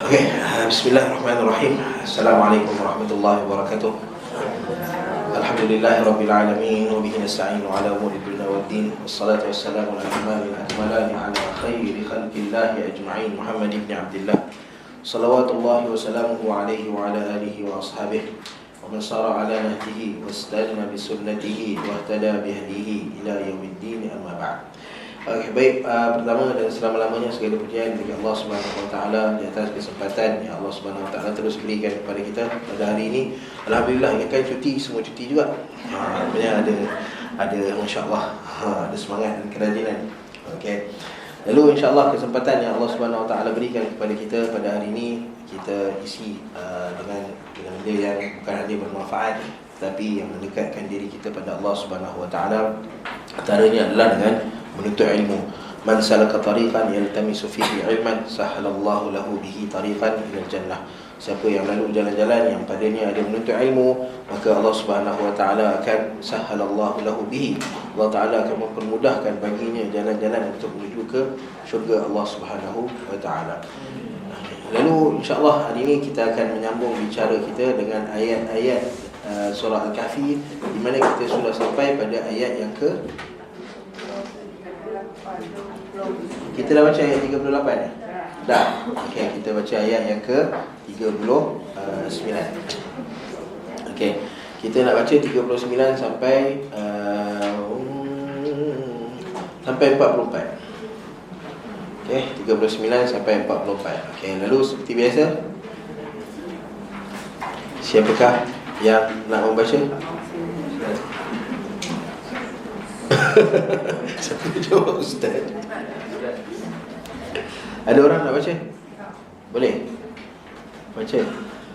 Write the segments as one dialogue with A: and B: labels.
A: Okay, bismillahirrahmanirrahim. Assalamualaikum warahmatullahi wabarakatuh. Alhamdulillahi rabbil alamin wa bihi nasta'inu ala umuri dunya waddin. Wassalatu wassalamu ala akmalil ala khairi khalqillahi ajma'in. Muhammad ibn Abdullah salawatullahi wa salamuhu alaihi wa ala alihi wa ashabihi wa man sara ala nahjihi wastana bi sunnatihi wa ihtada bi hadihi ila yaumiddin, amma ba'd. Okay, baik, pertama dan selama-lamanya segala pujian bagi Allah Subhanahu Wa Taala di atas kesempatan yang Allah Subhanahu Wa Taala terus berikan kepada kita pada hari ini. Alhamdulillah, ya kan cuti, semua cuti juga. Banyak ada masya-Allah, ada semangat dan kerajinan. Okey. Lalu insya-Allah kesempatan yang Allah Subhanahu Wa Taala berikan kepada kita pada hari ini kita isi dengan benda yang bukan hanya bermanfaat tapi yang mendekatkan diri kita pada Allah Subhanahu Wa Taala. Antaranya adalah dengan menuntut ilmu. Man salaka tariqan yaltamisu fihi ilman sahalallahu lahu bihi tariqan ilal jannah. Siapa yang lalu jalan-jalan yang padanya ada menuntut ilmu, maka Allah Subhanahu Wa Taala akan sahalallahu lahu bihi. Allah Taala akan mempermudahkan baginya jalan-jalan untuk menuju ke syurga Allah Subhanahu Wa Taala. Lalu insya-Allah hari ini kita akan menyambung bicara kita dengan ayat-ayat surah Al-Kahfi, di mana kita sudah sampai pada ayat yang ke, kita dah baca ayat 38 ya? Dah. Okey, kita baca ayat yang ke 39. Okey, kita nak baca 39 sampai 44. Okey, 39 sampai 44. Okey, lalu seperti biasa, siapakah yang nak membaca? Siapa jawab, Ustaz? Ada orang nak baca? Boleh? Baca.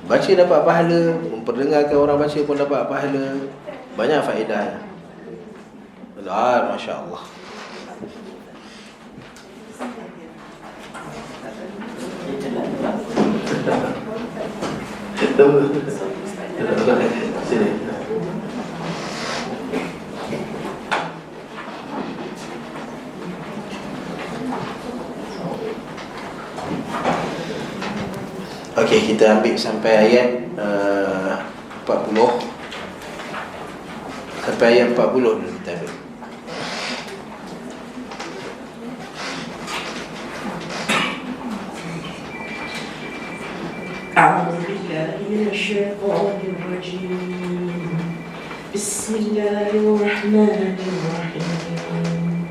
A: Baca dapat pahala, memperdengarkan orang baca pun dapat pahala. Banyak faedah. Masya Allah. Sini. Okey, kita ambil sampai ayat 40. Sampai ayat 40 dulu kita ambil.
B: أعوذ بالله من الشيطان الرجيم بسم الله الرحمن الرحيم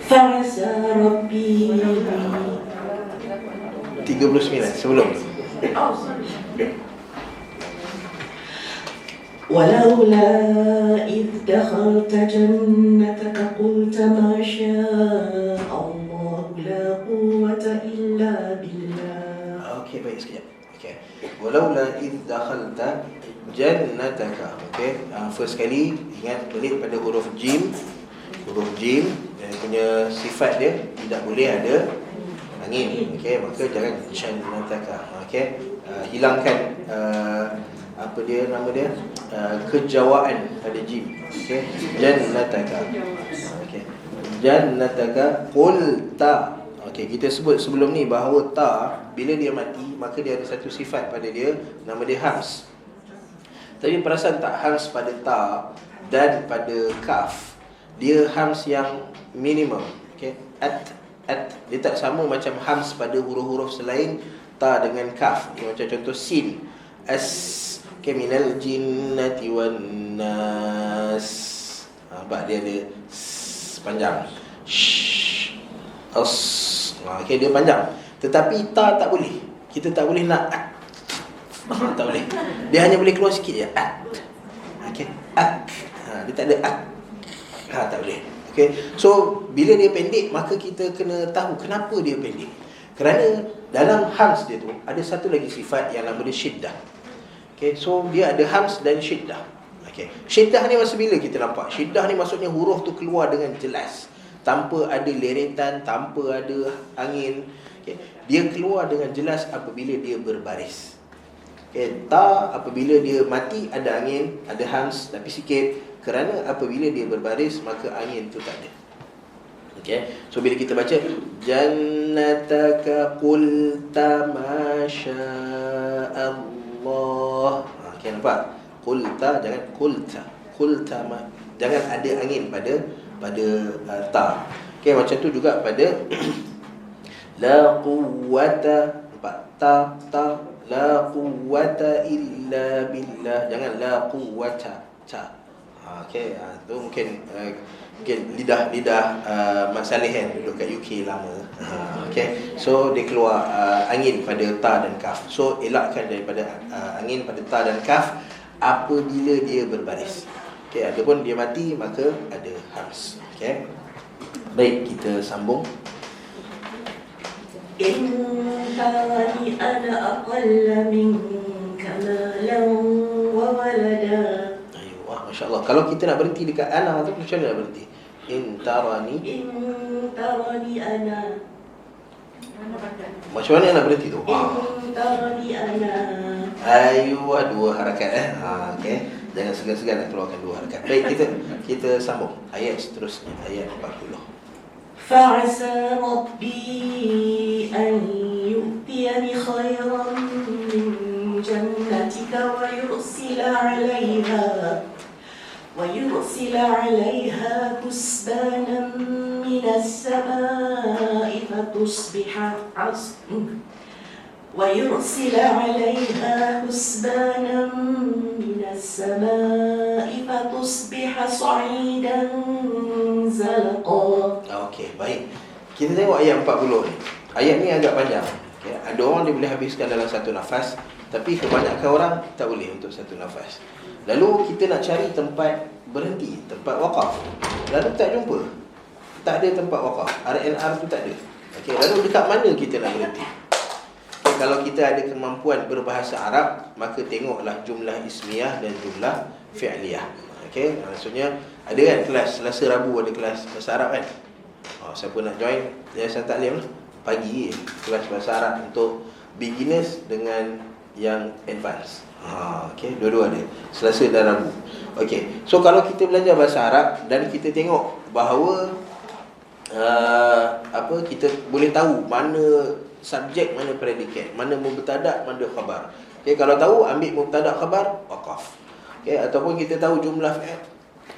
B: فعسى ربي
A: 39 sebelum.
B: ولولا إذ دخلت جنتك قلت ما شاء الله لا قوة إلا بالله.
A: Okey, baik sekejap. Okey. Walaula id dakhalta jannataka. Okey. First kali ingat balik pada huruf jim. Huruf jim yang punya sifat dia tidak boleh ada angin. Okey, maka jangan jannataka. Okey. Hilangkan apa dia nama dia? Kejawaan pada jim. Okey. Jannataka. Okey. Jannataka qulta. Okey, kita sebut sebelum ni bahawa ta bila dia mati maka dia ada satu sifat pada dia, nama dia hams. Tapi perasan tak, hams pada ta dan pada kaf, dia hams yang minimum. Okey, at dia tak sama macam hams pada huruf-huruf selain ta dengan kaf. Dia macam contoh sin, as, minal jinnati wan nas. Nampak dia ada panjang. As. Okey, dia panjang. Tetapi ta tak boleh. Kita tak boleh nak at. Tak boleh. Dia hanya boleh keluar sikit je. At. Okey, at. Dia tak ada at. Tak boleh. Okey. So bila dia pendek, maka kita kena tahu kenapa dia pendek. Kerana dalam hams dia tu ada satu lagi sifat yang nama dia syiddah. Okey, so dia ada hams dan syiddah. Okey. Syiddah ni masa bila kita nampak? Syiddah ni maksudnya huruf tu keluar dengan jelas, tanpa ada leretan, tanpa ada angin. Okay. Dia keluar dengan jelas apabila dia berbaris. Okay. Ta apabila dia mati ada angin, ada hams tapi sikit. Kerana apabila dia berbaris maka angin tu tak ada. Okay. So bila kita baca jannataka qulta ma sya'allah. Okay, nampak? Qulta, jangan qulta. Qulta ma, jangan ada angin pada ta. Okay, macam tu juga pada la quwwata, nampak? Ta la quwwata illa billah. Jangan la quwwata ta. Okay, tu mungkin lidah Mak Saleh kan duduk kat UK lama. Okay, so dia keluar angin pada ta dan kaf. So elakkan daripada angin pada ta dan kaf apabila dia berbaris. Okay, adapun dia mati maka ada hams. Okay, baik, kita sambung.
B: Innani ana aqalla minka malan wa walada.
A: Wah, Masya Allah. Kalau kita nak berhenti dekat ana tu, macam mana nak berhenti? Intarani ana. Macam mana nak berhenti tu?
B: Intarani ana.
A: Ayuh, dua harakat okay. Jangan segan-segan nak keluarkan dua harakat. Baik, kita sambung ayat seterusnya, ayat 40.
B: Fa'asa rabbi an yu'tiyani khairan min jannatika wa yursila 'alayha husbanan minas samaa'i fatusbiha ويرسل عليها حسبانا من السماء فتصبح صعيدا زلقا.
A: Okey, baik. Kita tengok ayat 40 ni. Ayat ni agak panjang. Okay. Ada orang dia boleh habiskan dalam satu nafas, tapi kebanyakan orang tak boleh untuk satu nafas. Lalu kita nak cari tempat berhenti, tempat waqaf. Lalu tak jumpa. Tak ada tempat waqaf. RNR tu tak ada. Okey, lalu dekat mana kita nak berhenti? Kalau kita ada kemampuan berbahasa Arab, maka tengoklah jumlah ismiyah dan jumlah fi'liyah. Okey, maksudnya ada kan kelas Selasa Rabu ada kelas bahasa Arab kan? Siapa nak join Yayasan Taklim lah. Pagi kelas bahasa Arab untuk beginners dengan yang advance. Okey, dua-dua ada, Selasa dan Rabu. Okey. So kalau kita belajar bahasa Arab dan kita tengok bahawa kita boleh tahu mana subjek, mana predikat, mana mubtada', mana khabar. Okey, kalau tahu ambil mubtada' khabar waqaf. Okey, ataupun kita tahu jumlah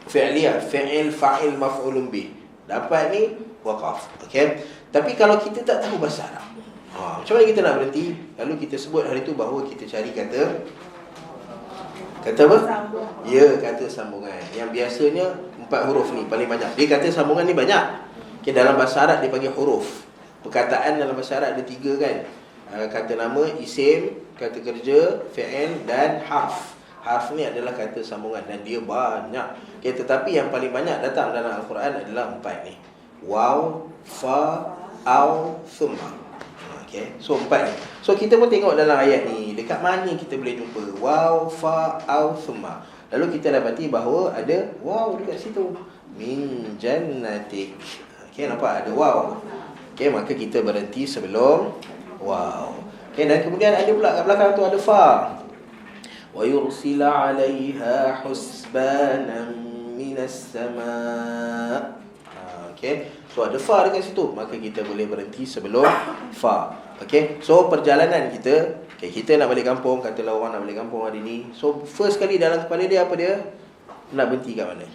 A: fi'liyah, fi'il, fa'il, maf'ulun bih. Dapat ni waqaf. Okey. Tapi kalau kita tak tahu bahasa Arab, macam mana kita nak berhenti? Lalu kita sebut hari tu bahawa kita cari kata apa? Ya, kata sambungan. Yang biasanya 4 huruf ni paling banyak. Dia kata sambungan ni banyak. Okey, dalam bahasa Arab dia panggil huruf. Perkataan dalam bahasa Arab ada 3 kan. Kata nama, isim, kata kerja, fi'il dan harf. Harf ni adalah kata sambungan dan dia banyak. Okay, tetapi yang paling banyak datang dalam Al-Quran adalah 4 ni. Waw, fa, aw, thumma. Okay, so 4 ni. So kita pun tengok dalam ayat ni, dekat mana kita boleh jumpa waw, fa, aw, thumma. Lalu kita dapati bahawa ada waw dekat situ. Min jannatik. Okay, nampak ada waw. Okay, maka kita berhenti sebelum waw. Okay, dan kemudian ada pula kat belakang tu ada fa. Wa yursila 'alaiha husbanan minas sama'. Okay, so ada fa dekat situ, maka kita boleh berhenti sebelum fa. Okay, so perjalanan kita, okay, kita nak balik kampung, katalah orang nak balik kampung hari ni. So first kali dalam kepala dia apa dia? Nak berhenti kat mana?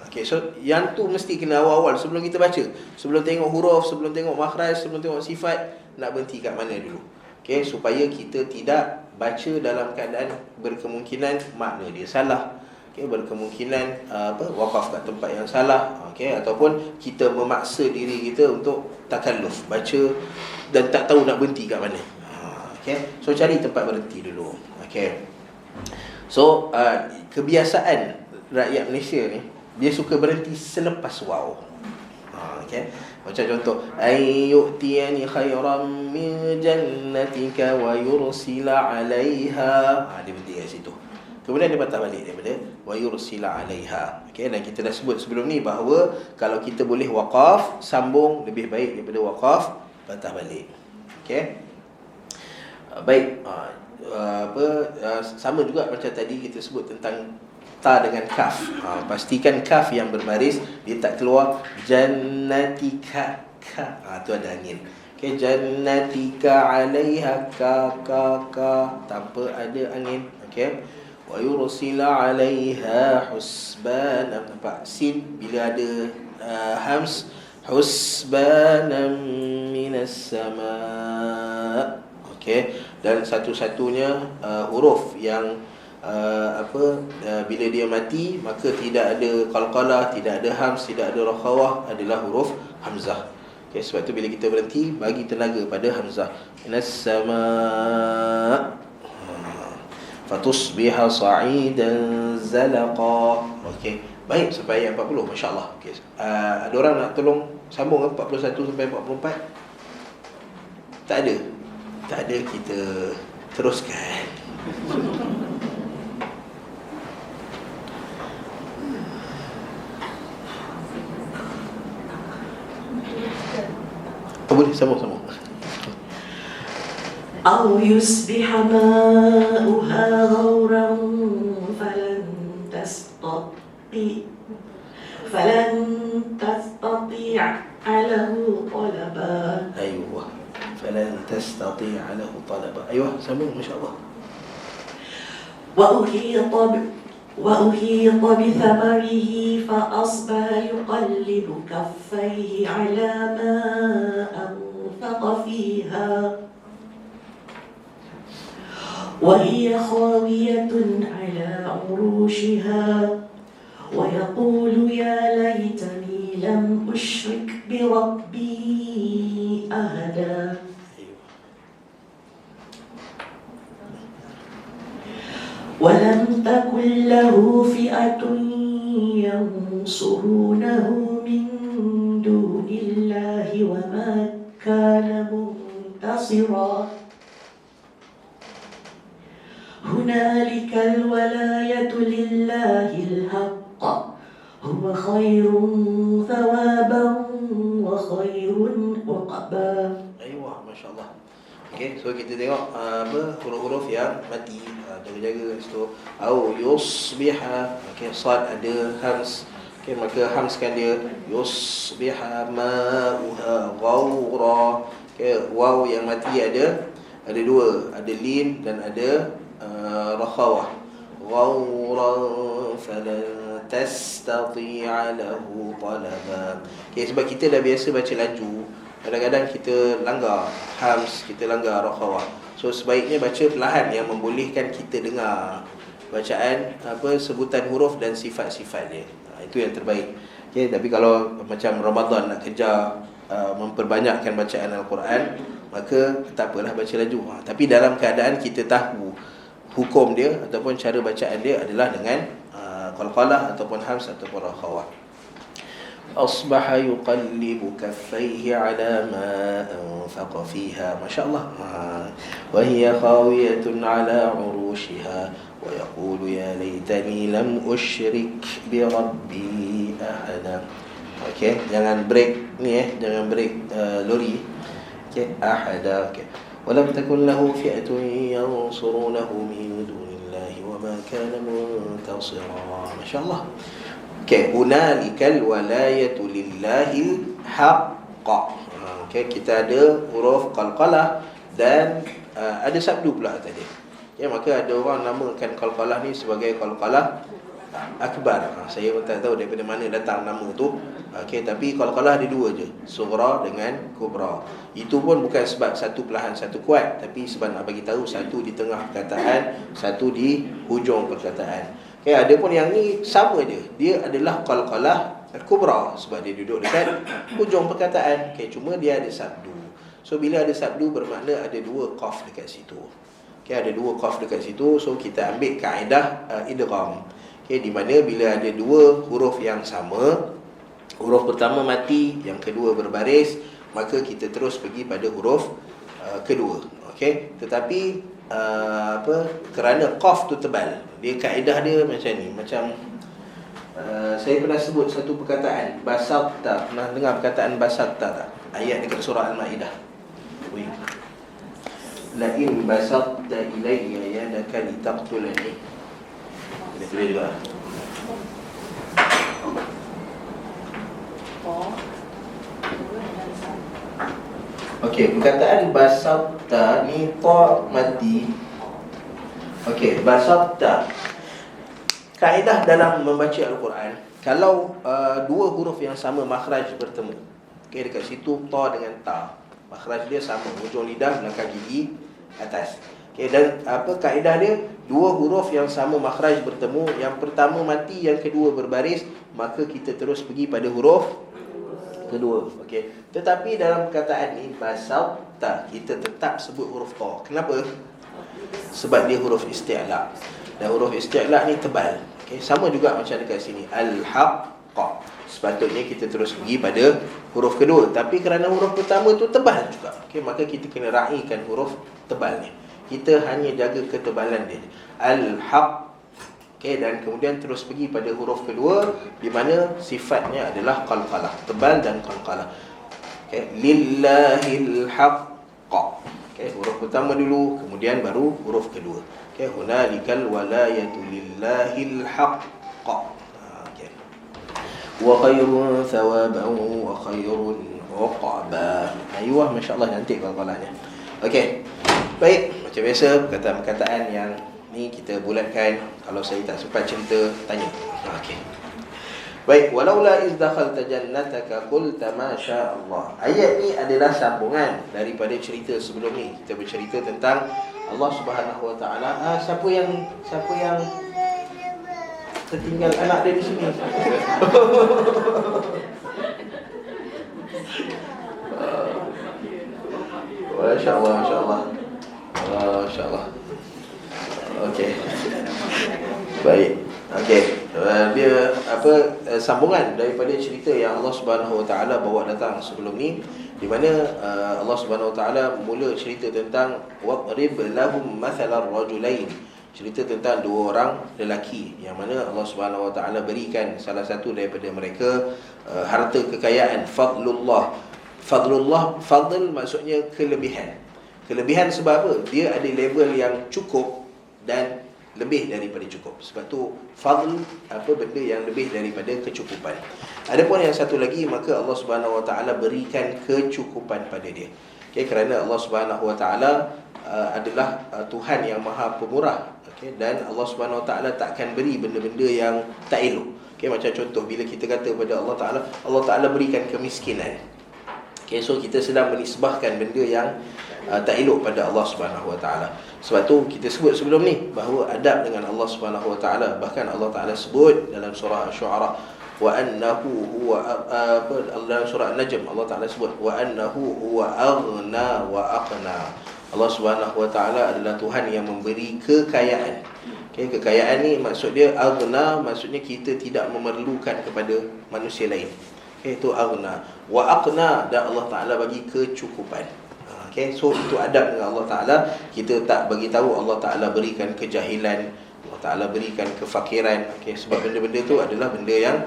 A: Okay, so yang tu mesti kena awal-awal sebelum kita baca. Sebelum tengok huruf, sebelum tengok makhraj, sebelum tengok sifat, nak berhenti kat mana dulu. Okay, supaya kita tidak baca dalam keadaan berkemungkinan makna dia salah. Okay, berkemungkinan waqaf kat tempat yang salah. Okay, ataupun kita memaksa diri kita untuk takalluf, baca dan tak tahu nak berhenti kat mana. Okay, so cari tempat berhenti dulu. Okay, so kebiasaan rakyat Malaysia ni, dia suka berhenti selepas waw. Okay, macam contoh ayyutiyani khairan min jannatika wa yursila 'alaiha. Dia berhenti kat situ. Kemudian dia patah balik daripada wa yursila 'alaiha. Okay, dan kita dah sebut sebelum ni bahawa kalau kita boleh waqaf, sambung lebih baik daripada waqaf patah balik. Okay, baik. Sama juga macam tadi kita sebut tentang ta dengan kaf. Pastikan kaf yang berbaris, dia tak keluar jannatika ka. Tu ada angin. Okey, jannatika 'alaiha ka tanpa ada angin. Okey. Wa yursila 'alaiha husbanan. Nampak sin bila ada hams, husbanan minas sama'. Okey, dan satu-satunya huruf yang bila dia mati maka tidak ada qalqalah, tidak ada hams, tidak ada rakhawah, adalah huruf hamzah. Okey, sebab tu bila kita berhenti bagi tenaga pada hamzah. Minas sama' fatusbiha sa'idan zalaqa. Okey, baik sampai ayat 40, masya-Allah. Okey. Ada orang nak tolong sambung 41 sampai 44? Tak ada. Tak ada, kita teruskan. Boleh sambung.
B: أو يصبح ماؤها غورا فلن تستطيع له طلبا.
A: أيوة، فلن تستطيع له طلبا. أيوة سمون ما شاء الله.
B: وأحيط بثمره فأصبح يقلب كفيه على ما أنفق فيها وهي خاوية على عروشها ويقول يا ليتني لم أشرك بربي أحدا. ولم تكن له فئة ينصرونه من دون الله وما كان منتصرا. هنالك الولاية لله الحق هو خير ثوابا وخير عقبا.
A: أيوة ما شاء الله. Okay, so kita tengok huruf-huruf yang mati, jaga-jaga kat situ. Au yusbiha, okay, sad ada hams, okay, maka hamskan dia. Yusbiha ma'uha ghawra, okay, waw yang mati ada dua, ada lin dan ada rakhawah. Ghawra falan tastati'a lahu talaba. Okay, sebab kita dah biasa baca laju, kadang-kadang kita langgar hams, kita langgar rakhawah. So sebaiknya baca perlahan yang membolehkan kita dengar bacaan sebutan huruf dan sifat-sifat dia. Itu yang terbaik. Okay, tapi kalau macam Ramadan nak kejar memperbanyakkan bacaan Al-Quran, maka tak apalah baca laju. Tapi dalam keadaan kita tahu hukum dia ataupun cara bacaan dia adalah dengan qalqalah ataupun hams ataupun rakhawah. أصبح يقلب كفيه على ما أنفق فيها. ما شاء الله. وهي خاوية على عروشها ويقول يا ليتني لم أشرك بربي أحدا. Okay, jangan break ni jangan break lori. Okay, أحدا. Okay. ولم تكن له فئة ينصرونه من دون الله وما كان منتصرا. ما شاء الله. Okay, hunalikal walayatu lillahil haqq. Okay, kita ada huruf qalqalah dan ada sabdu pula tadi. Ya, maka ada orang namakan qalqalah ni sebagai qalqalah akbar. Saya pun tak tahu daripada mana datang nama tu. Okay, tapi qalqalah ada dua je, sughra dengan kubra. Itu pun bukan sebab satu perlahan satu kuat, tapi sebab nak bagi tahu satu di tengah perkataan, satu di hujung perkataan. Okay, ada pun yang ni sama je, dia adalah qalqalah kubra sebab dia duduk dekat hujung perkataan. Okay, cuma dia ada sabdu. So bila ada sabdu bermakna ada dua qaf dekat situ. Okay, ada dua qaf dekat situ. So kita ambil kaedah idgham. Okay, di mana bila ada dua huruf yang sama, huruf pertama mati, yang kedua berbaris, maka kita terus pergi pada huruf kedua. Okay, tetapi kerana qaf tu tebal, dia kaedah dia macam ni. Macam saya pernah sebut satu perkataan basatta. Pernah dengar perkataan basatta tak? Ayat dekat surah Al-Maidah. La in basatta ilayya yadaka litaqtulani. Kita tulis juga. Okey, perkataan basata ni ta mati. Okey, basata. Kaedah dalam membaca Al-Quran, kalau dua huruf yang sama makhraj bertemu, okey, dekat situ ta dengan ta, makhraj dia sama, hujung lidah, belakang gigi, atas. Okey, dan kaedah dia, dua huruf yang sama makhraj bertemu, yang pertama mati, yang kedua berbaris, maka kita terus pergi pada huruf kedua. Okey. Tetapi dalam perkataan ni basata, kita tetap sebut huruf ta. Kenapa? Sebab dia huruf isti'la. Dan huruf isti'la ni tebal. Okey, sama juga macam dekat sini, al-haqqa. Sepatutnya kita terus pergi pada huruf kedua, tapi kerana huruf pertama tu tebal juga, okey, maka kita kena raikan huruf tebal ni. Kita hanya jaga ketebalan dia, al-haq. Okey, dan kemudian terus pergi pada huruf kedua, di mana sifatnya adalah qalqalah, tebal dan qalqalah. Okey, lillahil haqqa. Okey, huruf pertama dulu, kemudian baru huruf kedua. Okey, hunalikal walayatu lillahil haqqa. Okey. Wa khairun thawaban wa khairun uqba. Ayuh, masya-Allah, cantik qalqalahnya. Okey. Baik, macam biasa perkataan-perkataan yang ni kita bulatkan. Kalau saya tak sempat cerita, tanya. Okey. Baik, walaula iz dakhalta jannataka qulta ma syaa Allah. Ayat ni adalah sambungan daripada cerita sebelum ni. Kita bercerita tentang Allah Subhanahu Wa Taala. Siapa yang tertinggal anak dia di sini? Masya-Allah, masya-Allah. Masya-Allah. Okey. Baik. Okey. Dia sambungan daripada cerita yang Allah Subhanahu Wa Taala bawa datang sebelum ni, di mana Allah Subhanahu Wa Taala mula cerita tentang wadrib lahum mathalar rajulain. Cerita tentang dua orang lelaki yang mana Allah Subhanahu Wa Taala berikan salah satu daripada mereka harta kekayaan, fadlullah. Fadl maksudnya kelebihan. Kelebihan sebab apa? Dia ada level yang cukup dan lebih daripada cukup. Sebab tu fadl, benda yang lebih daripada kecukupan. Adapun yang satu lagi, maka Allah Subhanahu Wa Taala berikan kecukupan pada dia. Okey, kerana Allah Subhanahu Wa Taala adalah Tuhan yang Maha Pemurah. Okey, dan Allah Subhanahu Wa Taala takkan beri benda-benda yang tak elok. Okey, macam contoh bila kita kata pada Allah Taala berikan kemiskinan. Okey, so kita sedang menisbahkan benda yang tak elok pada Allah Subhanahu Wa Taala. Sebab tu kita sebut sebelum ni bahawa adab dengan Allah Subhanahu Wa Taala. Bahkan Allah Taala sebut dalam surah Asy-Syu'ara, wa annahu huwa dalam surah An-Najm Allah Taala sebut wa annahu huwa aghna wa aqna. Allah Subhanahu Wa Taala adalah Tuhan yang memberi kekayaan. Okey, kekayaan ni maksud dia aghna, maksudnya kita tidak memerlukan kepada manusia lain. Okey, itu aghna. Wa aqna, dan Allah Taala bagi kecukupan. Okay, so itu adab dengan Allah Ta'ala. Kita tak bagi tahu Allah Ta'ala berikan kejahilan, Allah Ta'ala berikan kefakiran. Okay, sebab benda-benda tu adalah benda yang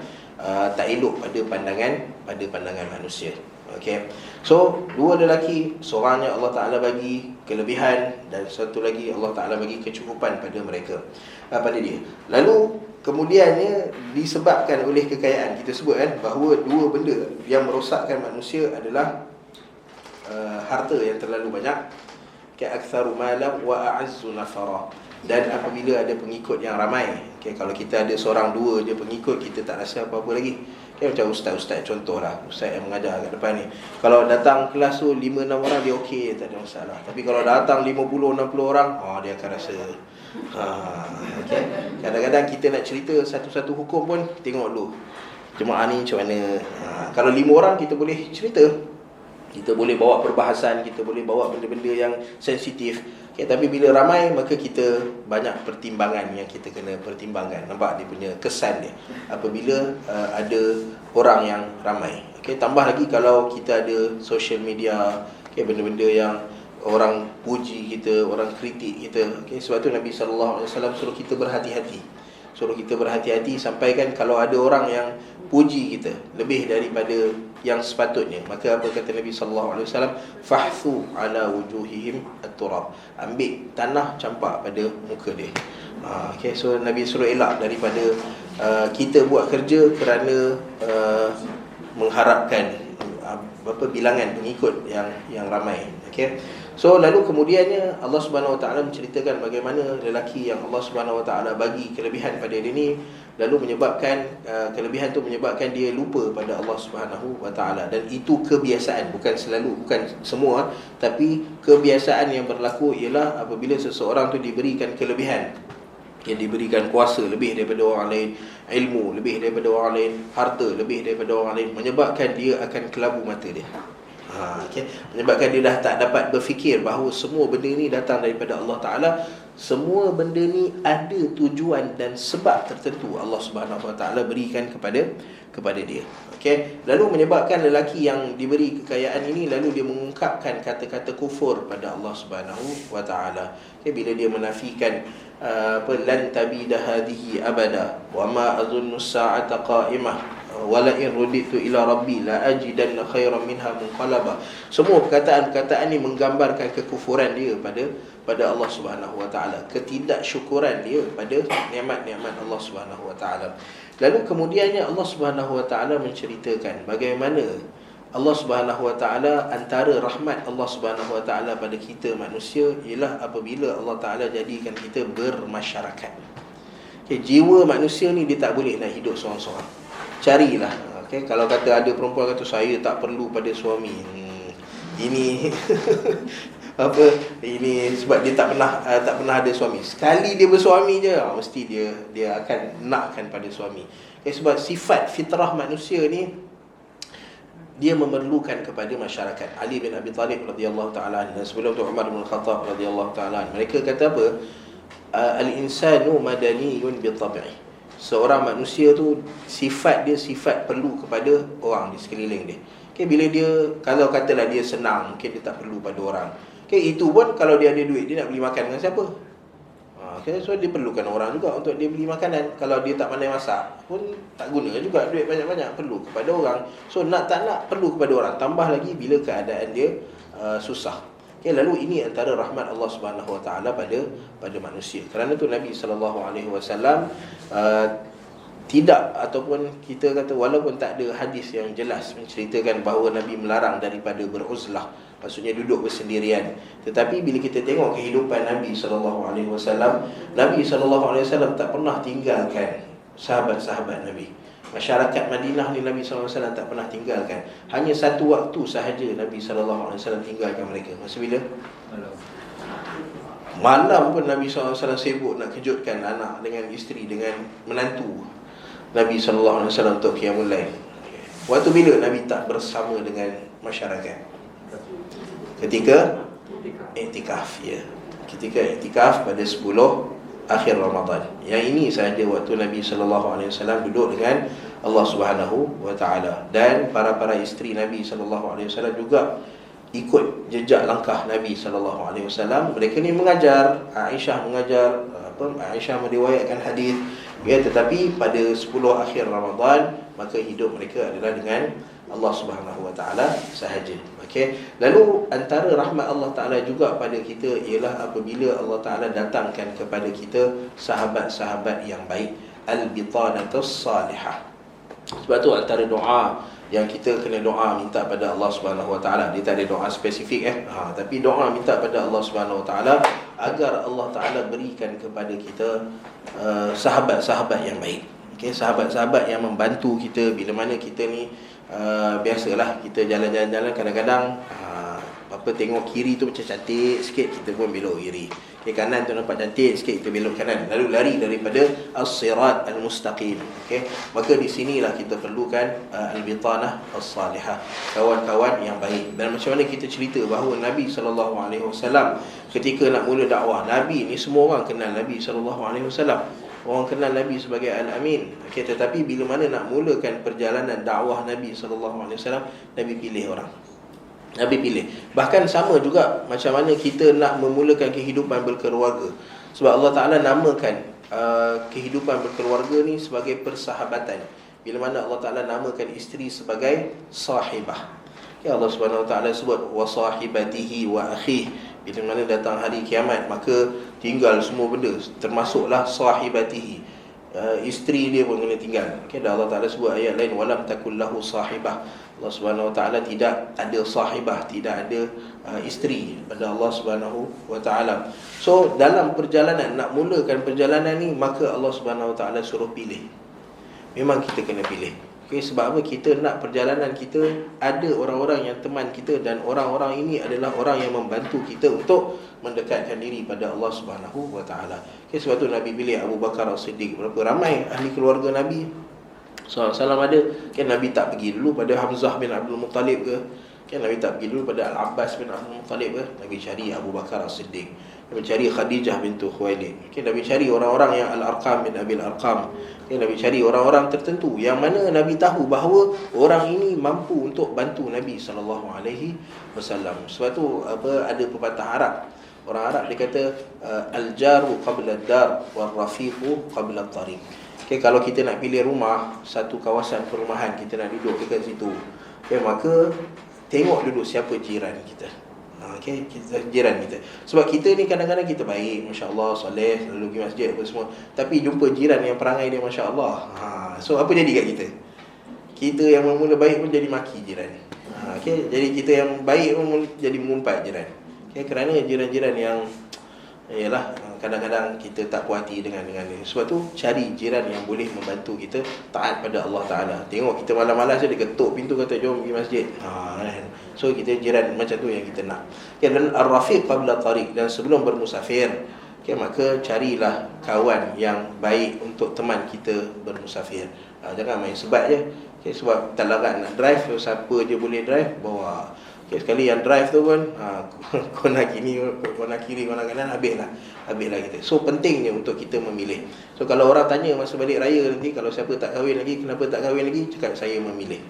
A: tak elok pada pandangan manusia. Okay, so dua lelaki, seorangnya Allah Ta'ala bagi kelebihan dan satu lagi Allah Ta'ala bagi kecukupan pada mereka, pada dia. Lalu kemudiannya disebabkan oleh kekayaan, kita sebut kan bahawa dua benda yang merosakkan manusia adalah harta yang terlalu banyak, ka'aktsaru malam wa a'azzu nafara. Dan apabila ada pengikut yang ramai, kalau kita ada seorang dua je pengikut, kita tak rasa apa-apa lagi. Macam ustaz-ustaz contohlah, ustaz yang mengajar kat depan ni, kalau datang kelas tu 5-6 orang dia okey, tak ada masalah. Tapi kalau datang 50-60 orang, dia akan rasa okay. Kadang-kadang kita nak cerita satu-satu hukum pun tengok dulu jemaah ni macam mana. Kalau 5 orang kita boleh cerita, kita boleh bawa perbahasan, kita boleh bawa benda-benda yang sensitif. Okay, tapi bila ramai, maka kita banyak pertimbangan yang kita kena pertimbangkan. Nampak dia punya kesan dia apabila ada orang yang ramai. Okay, tambah lagi kalau kita ada social media, okay, benda-benda yang orang puji kita, orang kritik kita. Okay, sebab tu Nabi SAW suruh kita berhati-hati. Suruh kita berhati-hati sampai kan kalau ada orang yang puji kita lebih daripada yang sepatutnya, maka apa kata Nabi SAW? Fahthu ala wujuhihim at-turab. Ambil tanah campak pada muka dia. Okay, so Nabi suruh elak daripada kita buat kerja kerana mengharapkan bilangan pengikut yang ramai. Okey. So lalu kemudiannya Allah Subhanahu Wa Taala menceritakan bagaimana lelaki yang Allah Subhanahu Wa Taala bagi kelebihan pada dia ni, lalu menyebabkan kelebihan tu menyebabkan dia lupa pada Allah Subhanahu Wa Taala. Dan itu kebiasaan, bukan selalu, bukan semua, tapi kebiasaan yang berlaku ialah apabila seseorang tu diberikan kelebihan, yang diberikan kuasa lebih daripada orang lain, ilmu lebih daripada orang lain, harta lebih daripada orang lain, menyebabkan dia akan kelabu mata dia. Okay. Menyebabkan dia dah tak dapat berfikir bahawa semua benda ni datang daripada Allah Ta'ala. Semua benda ni ada tujuan dan sebab tertentu Allah Subhanahu Wa Ta'ala berikan kepada dia. Okay. Lalu menyebabkan lelaki yang diberi kekayaan ini, lalu dia mengungkapkan kata-kata kufur pada Allah Subhanahu Wa Ta'ala. Okay. Bila dia menafikan lan tabida hadhihi abada wa ma azunnu as-sa'ata qa'imah wala in ruditu ila rabbi la ajidanna khairan minha munqalaba. Semua perkataan-perkataan ni menggambarkan kekufuran dia pada Allah Subhanahu Wa Taala, ketidaksyukuran dia pada nikmat-nikmat Allah Subhanahu Wa Taala. Lalu kemudiannya Allah Subhanahu Wa Taala menceritakan bagaimana Allah Subhanahu Wa Taala, antara rahmat Allah Subhanahu Wa Taala pada kita manusia ialah apabila Allah Taala jadikan kita bermasyarakat. Okay, jiwa manusia ni dia tak boleh nak hidup seorang-seorang. Carilah. Okay, kalau kata ada perempuan kata saya tak perlu pada suami, ini ini sebab dia tak pernah ada suami. Sekali dia bersuami je, mesti dia akan nakkan pada suami. Okay, sebab sifat fitrah manusia ni dia memerlukan kepada masyarakat. Ali bin Abi Talib radhiyallahu taala anhu, dan sebelum tu Umar bin Khattab radhiyallahu taala anhu, mereka kata apa? Al-insanu madaniyun bi tab'i. Seorang manusia tu sifat dia sifat perlu kepada orang di sekeliling dia. Okay, bila dia, kalau katalah dia senang, mungkin dia tak perlu pada orang. Okay, itu pun kalau dia ada duit, dia nak beli makan dengan siapa? Okay, so dia perlukan orang juga untuk dia beli makanan. Kalau dia tak pandai masak pun tak guna juga duit banyak-banyak, perlu kepada orang. So nak tak nak perlu kepada orang. Tambah lagi bila keadaan dia susah. Okay, lalu ini antara rahmat Allah Subhanahu Wa Taala pada manusia. Kerana tu Nabi sallallahu alaihi wasallam tidak, ataupun kita kata walaupun tak ada hadis yang jelas menceritakan bahawa Nabi melarang daripada beruzlah, maksudnya duduk bersendirian. Tetapi bila kita tengok kehidupan Nabi sallallahu alaihi wasallam, Nabi sallallahu alaihi wasallam tak pernah tinggalkan sahabat-sahabat Nabi. Masyarakat Madinah ni Nabi SAW tak pernah tinggalkan. Hanya satu waktu sahaja Nabi SAW tinggalkan mereka. Masa bila? Malam pun Nabi SAW sibuk nak kejutkan anak dengan isteri, dengan menantu Nabi SAW untuk qiyamul lail. Waktu bila Nabi tak bersama dengan masyarakat? Ketika iktikaf, ya. Ketika iktikaf pada 10 akhir Ramadan. Yang ini sahaja waktu Nabi SAW duduk dengan Allah Subhanahu Wa Taala. Dan para isteri Nabi SAW juga ikut jejak langkah Nabi SAW. Mereka ni mengajar, Aisyah mengajar, Aisyah meriwayatkan hadis, ya, tetapi pada 10 akhir Ramadan maka hidup mereka adalah dengan Allah Subhanahu Wa Taala sahaja. Okey. Lalu antara rahmat Allah Taala juga pada kita ialah apabila Allah Taala datangkan kepada kita sahabat-sahabat yang baik, al-bitanatus salihah. Sebab tu antara doa yang kita kena doa minta pada Allah Subhanahu Wa Taala. Dia tak ada doa spesifik tapi doa minta pada Allah Subhanahu Wa Taala agar Allah Taala berikan kepada kita sahabat-sahabat yang baik. Okey, sahabat-sahabat yang membantu kita bila mana kita ni biasalah kita jalan-jalan kadang-kadang tengok kiri tu macam cantik sikit, kita pun belok kiri. Okay, kanan tu nampak cantik sikit, kita belok kanan, lalu lari daripada as-sirat al-mustaqim. Okay, maka di sinilah kita perlukan al-bitanah as-salihah, kawan-kawan yang baik. Dan macam mana kita cerita bahawa Nabi SAW ketika nak mula dakwah, Nabi ni semua orang kenal Nabi SAW. Orang kenal Nabi sebagai Al-Amin. Okay, tetapi bila mana nak mulakan perjalanan dakwah Nabi SAW, Nabi pilih orang. Nabi pilih. Bahkan sama juga macam mana kita nak memulakan kehidupan berkeluarga. Sebab Allah Ta'ala namakan kehidupan berkeluarga ni sebagai persahabatan. Bila mana Allah Ta'ala namakan isteri sebagai sahibah. Ya, Allah Subhanahu Wa Ta'ala sebut wa sahibatihi wa akhihi. Bila mana datang hari kiamat, maka tinggal semua benda, termasuklah sahibatihi, isteri dia pun kena tinggal. Okay, dan Allah Ta'ala sebut ayat lain, walam takul lahu sahibah. Allah Subhanahu Wa Ta'ala tidak ada sahibah, tidak ada isteri pada Allah Subhanahu Wa Ta'ala. So dalam perjalanan, nak mulakan perjalanan ni, maka Allah Subhanahu Wa Ta'ala suruh pilih. Memang kita kena pilih. Okay, sebab apa? Kita nak perjalanan kita ada orang-orang yang teman kita, dan orang-orang ini adalah orang yang membantu kita untuk mendekatkan diri pada Allah Subhanahu Wa Ta'ala. Okay, sebab tu Nabi pilih Abu Bakar As-Siddiq. Berapa ramai ahli keluarga Nabi SAW ada. Kan Nabi tak pergi dulu pada Hamzah bin Abdul Muttalib ke? Kan Nabi tak pergi dulu pada Al-Abbas bin Abdul Muttalib ke? Nabi cari Abu Bakar As-Siddiq. Nabi cari Khadijah bintu Khuwailid. Okay, Nabi cari orang-orang yang Al-Arqam bin Abil Arqam. Okay, Nabi cari orang-orang tertentu yang mana Nabi tahu bahawa orang ini mampu untuk bantu Nabi SAW. Sebab tu ada pepatah Arab. Orang Arab dia kata al-jaru qabla ad-dar wal-rafiqu qabla at-tariq. Okay, kalau kita nak pilih rumah, satu kawasan perumahan, kita nak duduk dekat situ, okay, maka tengok dulu siapa jiran kita. Okay, jiran kita. Sebab kita ni kadang-kadang kita baik, Masya Allah, soleh, selalu pergi masjid apa semua, tapi jumpa jiran yang perangai dia Masya Allah. So apa jadi kat kita? Kita yang mula-mula baik pun jadi maki jiran. Okay, jadi kita yang baik pun jadi mengumpat jiran. Okay, kerana jiran-jiran yang ialah kadang-kadang kita tak puas hati dengan dia. Sebab tu cari jiran yang boleh membantu kita taat pada Allah Ta'ala. Tengok kita malam-malam saja dia ketuk pintu kata jom pergi masjid. So kita jiran macam tu yang kita nak. Okay, dan ar-rafiq qabla tariq, dan sebelum bermusafir, okay, maka carilah kawan yang baik untuk teman kita bermusafir. Jangan main sebat je. Okay, sebab tak larat nak drive, so siapa je boleh drive bawa. Okay, sekali yang drive tu pun kona kiri, kona kanan, habislah kita. So pentingnya untuk kita memilih. So kalau orang tanya masa balik raya nanti, kalau siapa tak kahwin lagi, kenapa tak kahwin lagi, cakap saya memilih.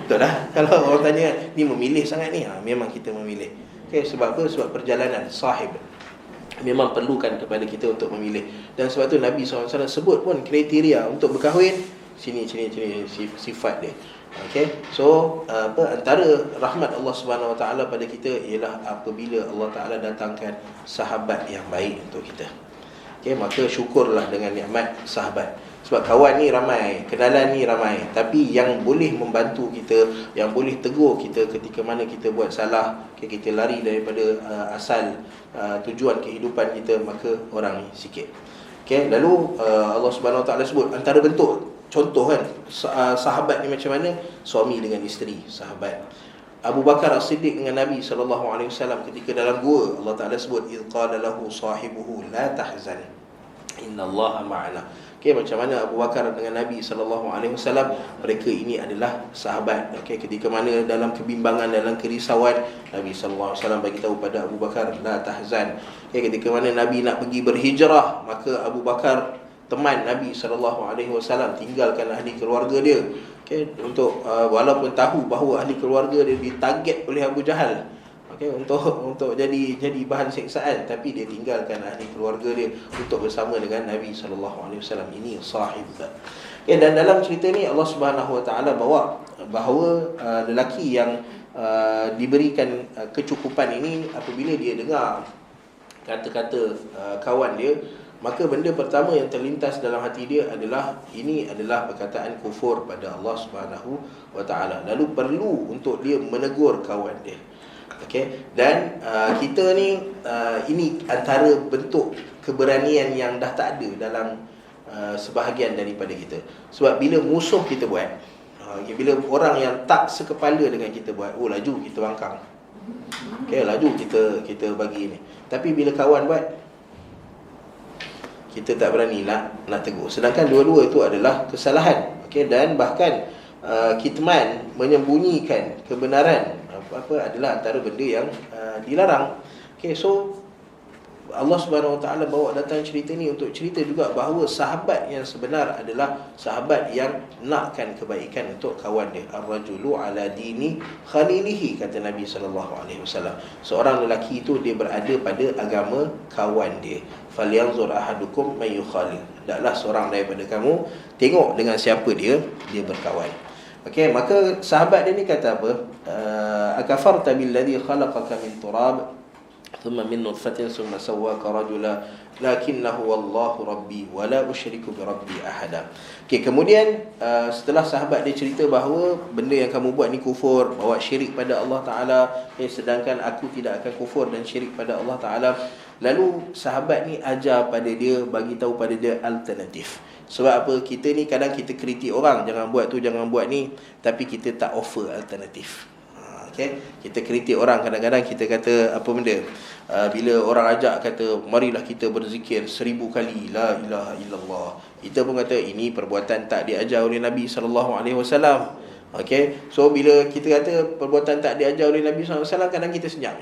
A: Betul dah. Kalau orang tanya ni memilih sangat ni, memang kita memilih. Okay, sebab apa? Sebab perjalanan sahib memang perlukan kepada kita untuk memilih. Dan sebab tu Nabi SAW sebut pun kriteria untuk berkahwin, sini sifat dia. Okay, so antara rahmat Allah Subhanahu Wa Taala pada kita ialah apabila Allah Taala datangkan sahabat yang baik untuk kita. Okay, maka syukurlah dengan nikmat sahabat. Sebab kawan ni ramai, kenalan ni ramai, tapi yang boleh membantu kita, yang boleh tegur kita ketika mana kita buat salah, okay, kita lari daripada asal tujuan kehidupan kita, maka orang ni sikit. Okay, lalu Allah Subhanahu Wa Taala sebut antara bentuk contoh kan sahabat ni macam mana, suami dengan isteri sahabat. Abu Bakar As-Siddiq dengan Nabi SAW ketika dalam gua, Allah Ta'ala sebut idh qala lahu sahibuhu la tahzan innallaha ma'ana. Okay, macam mana Abu Bakar dengan Nabi SAW, mereka ini adalah sahabat. Okay, ketika mana dalam kebimbangan, dalam kerisauan, Nabi SAW bagi tahu pada Abu Bakar la tahzan. Okay, ketika mana Nabi nak pergi berhijrah, maka Abu Bakar teman Nabi SAW tinggalkan ahli keluarga dia, okay, untuk walaupun tahu bahawa ahli keluarga dia ditarget oleh Abu Jahal, okay, untuk jadi bahan siksaan, tapi dia tinggalkan ahli keluarga dia untuk bersama dengan Nabi SAW. Ini sahib. Okay, dan dalam cerita ni Allah Subhanahu Wa Taala bawa bahawa lelaki yang diberikan kecukupan ini, apabila dia dengar kata-kata kawan dia, maka benda pertama yang terlintas dalam hati dia adalah ini adalah perkataan kufur pada Allah Subhanahu Wa Taala. Lalu perlu untuk dia menegur kawan dia. Okey, dan kita ni ini antara bentuk keberanian yang dah tak ada dalam sebahagian daripada kita. Sebab bila musuh kita buat, bila orang yang tak sekepala dengan kita buat, laju kita bangkang. Okey, laju kita bagi ni. Tapi bila kawan buat, kita tak berani nak tegur. Sedangkan dua-dua itu adalah kesalahan. Okay, dan bahkan kitman, menyembunyikan kebenaran apa adalah antara benda yang dilarang. Okay, so Allah Subhanahu Wa Taala bawa datang cerita ni untuk cerita juga bahawa sahabat yang sebenar adalah sahabat yang nakkan kebaikan untuk kawan dia. Ar-rajulu ala dini khalilihi, kata Nabi SAW. Seorang lelaki itu dia berada pada agama kawan dia. Falyanzur ahadukum may yukhalil. Hendaklah seorang daripada kamu tengok dengan siapa dia berkawan. Okey, maka sahabat dia ni kata apa? Akafarta billadhi khalaqaka min turab thumma min nutfatin thumma sawwaka rajula lakinnahu wallahu rabbi wa la usyriku bi rabbi ahada. Okey, kemudian setelah sahabat dia cerita bahawa benda yang kamu buat ni kufur, bawa syirik pada Allah Taala, sedangkan aku tidak akan kufur dan syirik pada Allah Taala, lalu sahabat ni ajar pada dia, bagi tahu pada dia alternatif. Sebab apa? Kita ni kadang kita kritik orang, jangan buat tu, jangan buat ni, tapi kita tak offer alternatif. Okay? Kita kritik orang, kadang-kadang kita kata apa benda, bila orang ajak kata marilah kita berzikir 1000 kali la ilaha illallah, kita pun kata ini perbuatan tak diajar oleh Nabi SAW. Okay? So bila kita kata perbuatan tak diajar oleh Nabi SAW, kadang kita senyap.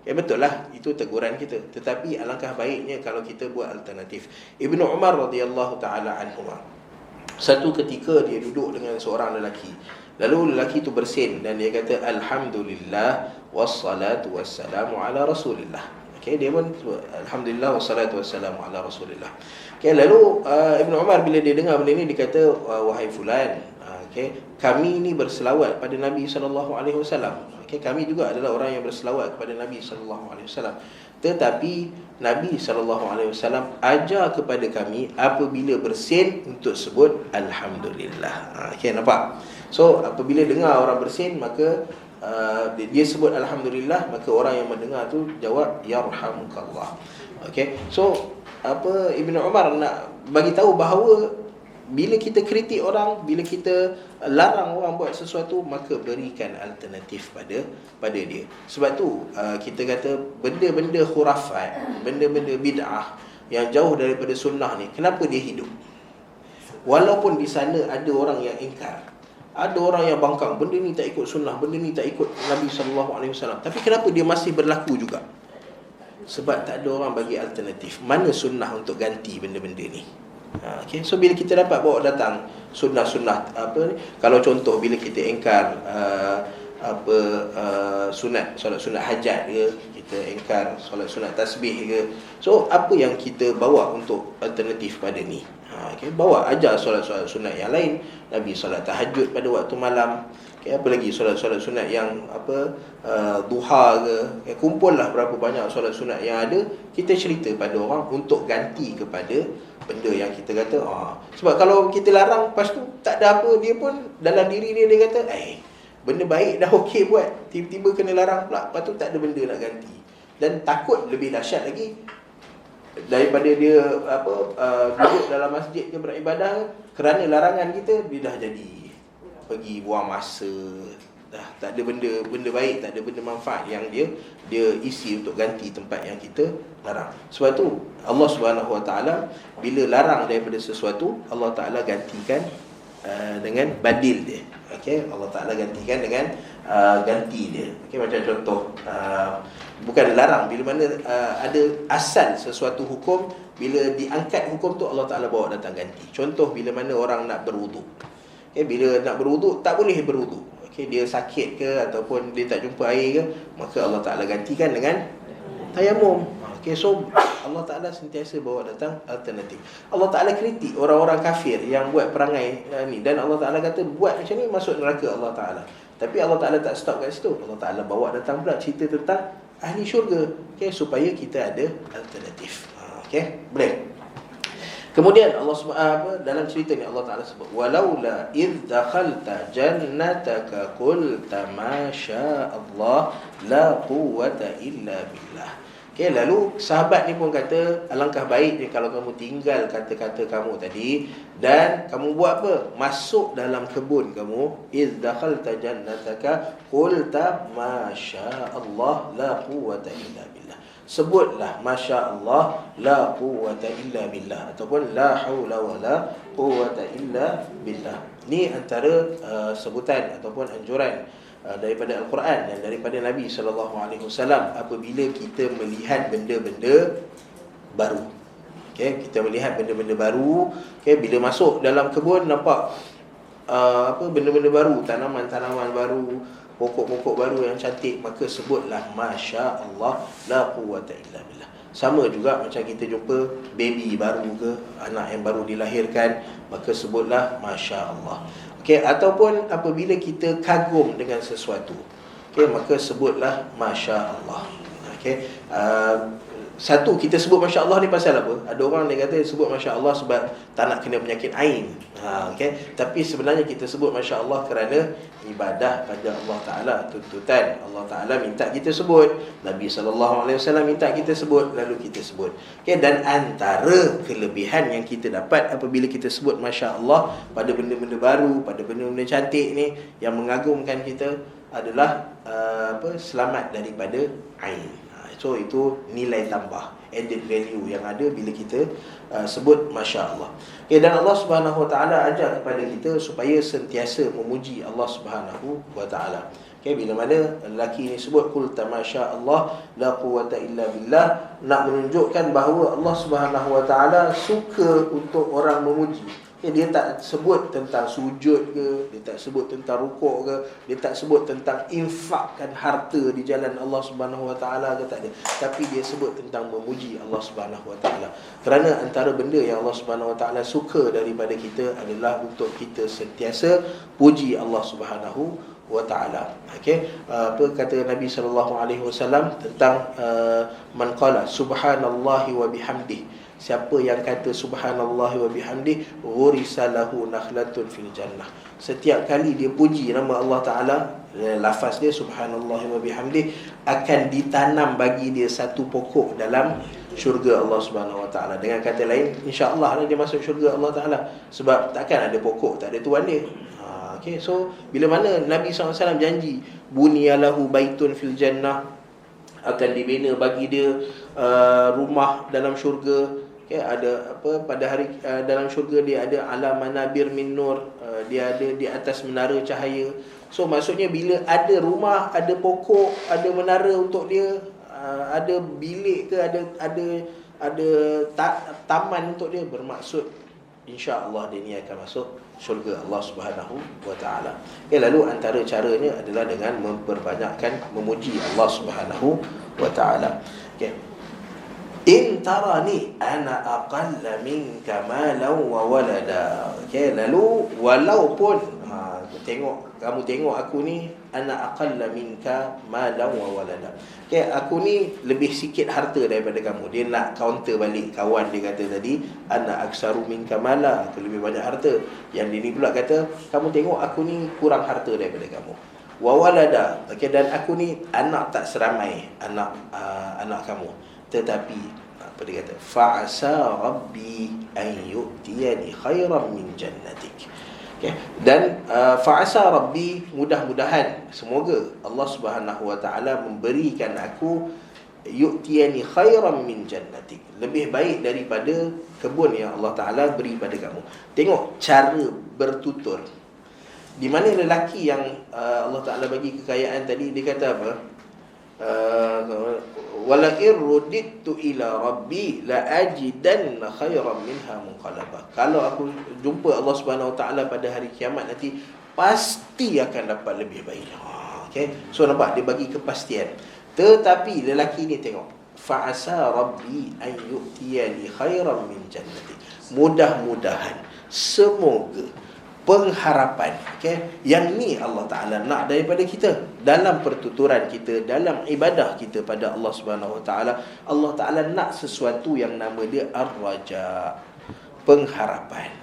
A: Betul lah, itu teguran kita. Tetapi alangkah baiknya kalau kita buat alternatif. Ibnu Umar radhiyallahu ta'ala anhuma, satu ketika dia duduk dengan seorang lelaki. Lalu lelaki itu bersin dan dia kata alhamdulillah wassalatu wassalamu ala rasulillah. Okey, dia pun alhamdulillah wassalatu wassalamu ala rasulillah. Okey, lalu Ibn Umar bila dia dengar benda ni, dia kata wahai fulan, okey, kami ni berselawat pada Nabi sallallahu alaihi wasallam. Okey, kami juga adalah orang yang berselawat kepada Nabi sallallahu alaihi wasallam. Tetapi Nabi sallallahu alaihi wasallam ajar kepada kami apabila bersin untuk sebut alhamdulillah. Okey, nampak? So apabila dengar orang bersin, maka dia sebut alhamdulillah, maka orang yang mendengar tu jawab yarhamukallah. Okey. So apa Ibnu Umar nak bagi tahu bahawa bila kita kritik orang, bila kita larang orang buat sesuatu, maka berikan alternatif pada dia. Sebab tu kita kata benda-benda khurafat, benda-benda bid'ah yang jauh daripada sunnah ni, kenapa dia hidup? Walaupun di sana ada orang yang ingkar, ada orang yang bangkang, benda ni tak ikut sunnah, benda ni tak ikut Nabi SAW, tapi kenapa dia masih berlaku juga? Sebab tak ada orang bagi alternatif. Mana sunnah untuk ganti benda-benda ni? Okay. So bila kita dapat bawa datang sunnah-sunnah apa ni, kalau contoh bila kita ingkar sunat, solat sunat hajat ke, kita ingkar solat sunat tasbih ke, so apa yang kita bawa untuk alternatif pada ni? Okay, bawa ajar solat-solat sunat yang lain. Nabi solat tahajud pada waktu malam. Okay, apa lagi solat-solat sunat yang duha ke. Okay, kumpullah berapa banyak solat sunat yang ada, kita cerita pada orang untuk ganti kepada benda yang kita kata sebab kalau kita larang, lepas tu tak ada apa, dia pun dalam diri dia kata benda baik dah okey buat, tiba-tiba kena larang pula, lepas tu tak ada benda nak ganti. Dan takut lebih dahsyat lagi daripada dia duduk dalam masjid ke beribadah, kerana larangan kita, dia dah jadi pergi buang masa, dah tak ada benda baik, tak ada benda manfaat yang dia isi untuk ganti tempat yang kita larang. Sebab tu Allah Subhanahu Wa Taala bila larang daripada sesuatu, Allah Taala gantikan dengan badil dia. Okey, Allah Taala gantikan dengan ganti dia. Okey, macam contoh bukan larang, bila mana ada asal sesuatu hukum, bila diangkat hukum tu Allah Taala bawa datang ganti. Contoh bila mana orang nak berwuduk. Okay, bila nak berwuduk tak boleh berwuduk. Okay, dia sakit ke ataupun dia tak jumpa air ke, maka Allah Taala gantikan dengan tayamum. Okay, so Allah Taala sentiasa bawa datang alternatif. Allah Taala kritik orang-orang kafir yang buat perangai ni, dan Allah Taala kata buat macam ni masuk neraka Allah Taala. Tapi Allah Taala tak stop kat situ. Allah Taala bawa datang pula cerita tentang ahli syurga, okay, supaya kita ada alternatif. Okay, boleh. Kemudian Allah SWT dalam cerita ni Allah Taala sebut walaula id dakhalta jannataka qulta ma syaa Allah la quwwata illa billah. Okay, lalu sahabat ni pun kata alangkah baiknya kalau kamu tinggal kata-kata kamu tadi, dan kamu buat apa? Masuk dalam kebun kamu, id dakhalta jannataka qulta ma syaa Allah la quwwata illa billah. Sebutlah Masya Allah la quwwata illa billah, ataupun la haula wa la quwwata illa billah. Ni antara sebutan ataupun anjuran daripada Al-Quran dan daripada Nabi SAW apabila kita melihat benda-benda baru. Okay, kita melihat benda-benda baru. Okay, bila masuk dalam kebun nampak benda-benda baru, tanaman-tanaman baru, pokok-pokok baru yang cantik, maka sebutlah Masya Allah la quwwata illa billah. Sama juga macam kita jumpa baby baru ke, anak yang baru dilahirkan, maka sebutlah Masya Allah. Okay, ataupun apabila kita kagum dengan sesuatu, okay, maka sebutlah Masya Allah. Okey. Satu, kita sebut Masya Allah ni pasal apa? Ada orang dia kata sebut Masya Allah sebab tak nak kena penyakit ain. Okay? Tapi sebenarnya kita sebut Masya Allah kerana ibadah pada Allah Ta'ala, tuntutan Allah Ta'ala minta kita sebut, Nabi SAW minta kita sebut, lalu kita sebut. Okay? Dan antara kelebihan yang kita dapat apabila kita sebut Masya Allah pada benda-benda baru, pada benda-benda cantik ni yang mengagumkan kita adalah selamat daripada ain. So itu nilai tambah, added value yang ada bila kita sebut Masya Allah. Okay, dan Allah Subhanahu Wa Taala ajar kepada kita supaya sentiasa memuji Allah Subhanahu Wa Taala. Okay, bila mana lelaki ni sebut qul tamasya Allah la quwwata illa billah, nak menunjukkan bahawa Allah Subhanahu Wa Taala suka untuk orang memuji. Dia tak sebut tentang sujud ke, dia tak sebut tentang rukuk ke, dia tak sebut tentang infakkan harta di jalan Allah Subhanahu Wa Taala ke, tak ada. Tapi dia sebut tentang memuji Allah Subhanahu Wa Taala. Kerana antara benda yang Allah Subhanahu Wa Taala suka daripada kita adalah untuk kita sentiasa puji Allah Subhanahu Wa Taala. Okey, apa kata Nabi sallallahu alaihi wasallam tentang man qala subhanallahi wa bihamdihi, siapa yang kata subhanallah wa bihamdi ghurisa lahu nakhlatun fil jannah. Setiap kali dia puji nama Allah Ta'ala, lafaz dia subhanallah wa bihamdi, akan ditanam bagi dia satu pokok dalam syurga Allah Subhanahu Wa Ta'ala. Dengan kata lain, insya-Allah dia masuk syurga Allah Ta'ala. Sebab takkan ada pokok tak ada tuan dia. Okay, so bila mana Nabi SAW janji bunyalahu baitun fil jannah, akan dibina bagi dia rumah dalam syurga. Okay, ada apa pada hari dalam syurga dia ada alam manabir min nur, dia ada di atas menara cahaya. So maksudnya bila ada rumah, ada pokok, ada menara untuk dia, ada bilik ke, ada taman untuk dia, bermaksud insya-Allah dia ni akan masuk syurga Allah Subhanahu Wa Taala. Okay, lalu antara caranya adalah dengan memperbanyakkan memuji Allah Subhanahu Wa Taala. Okay. In tarani ana aqalla minka malan wa walada. Okay, lalu walaupun kamu tengok aku ni ana aqalla minka malan wa walada. Okay, aku ni lebih sikit harta daripada kamu. Dia nak counter balik kawan dia kata tadi ana aksaru minka mala, aku lebih banyak harta. Yang dia ni pula kata kamu tengok aku ni kurang harta daripada kamu. Wa walada. Okay, dan aku ni anak tak seramai anak kamu. Tetapi apa dia kata? Fa'asa rabbi an yu'tiyani khairan min jannatik. Okay. Dan fa'asa rabbi, mudah-mudahan, semoga Allah Subhanahu Wa Taala memberikan aku yu'tiyani khairan min jannatik, lebih baik daripada kebun yang Allah Taala beri pada kamu. Tengok cara bertutur. Di mana lelaki yang Allah Taala bagi kekayaan tadi, dia kata apa? Wala irudittu ila rabbi la ajidanna khairan minha munqalaba. Kalau aku jumpa Allah Subhanahu Wa Taala pada hari kiamat nanti, pasti akan dapat lebih baik. Okay? So nampak dia bagi kepastian. Tetapi lelaki ni tengok, fa'asa rabbi an yu'tiyani khairan min jannati. Mudah-mudahan, semoga, pengharapan, okay? Yang ni Allah Ta'ala nak daripada kita dalam pertuturan kita, dalam ibadah kita pada Allah Subhanahu Wa Ta'ala. Allah Ta'ala nak sesuatu yang nama dia ar-raja, pengharapan.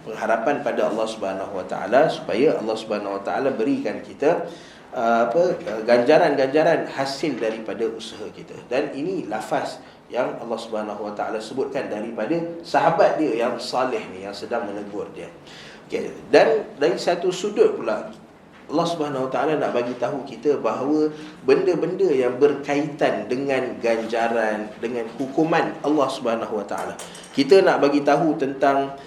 A: Pengharapan pada Allah Subhanahu Wa Ta'ala, supaya Allah Subhanahu Wa Ta'ala berikan kita ganjaran-ganjaran hasil daripada usaha kita. Dan ini lafaz yang Allah Subhanahu Wa Ta'ala sebutkan daripada sahabat dia yang saleh ni, yang sedang menegur dia. Okay. Dan dari satu sudut pula, Allah Subhanahu Wa Taala nak bagi tahu kita bahawa benda-benda yang berkaitan dengan ganjaran, dengan hukuman Allah Subhanahu Wa Taala, kita nak bagi tahu tentang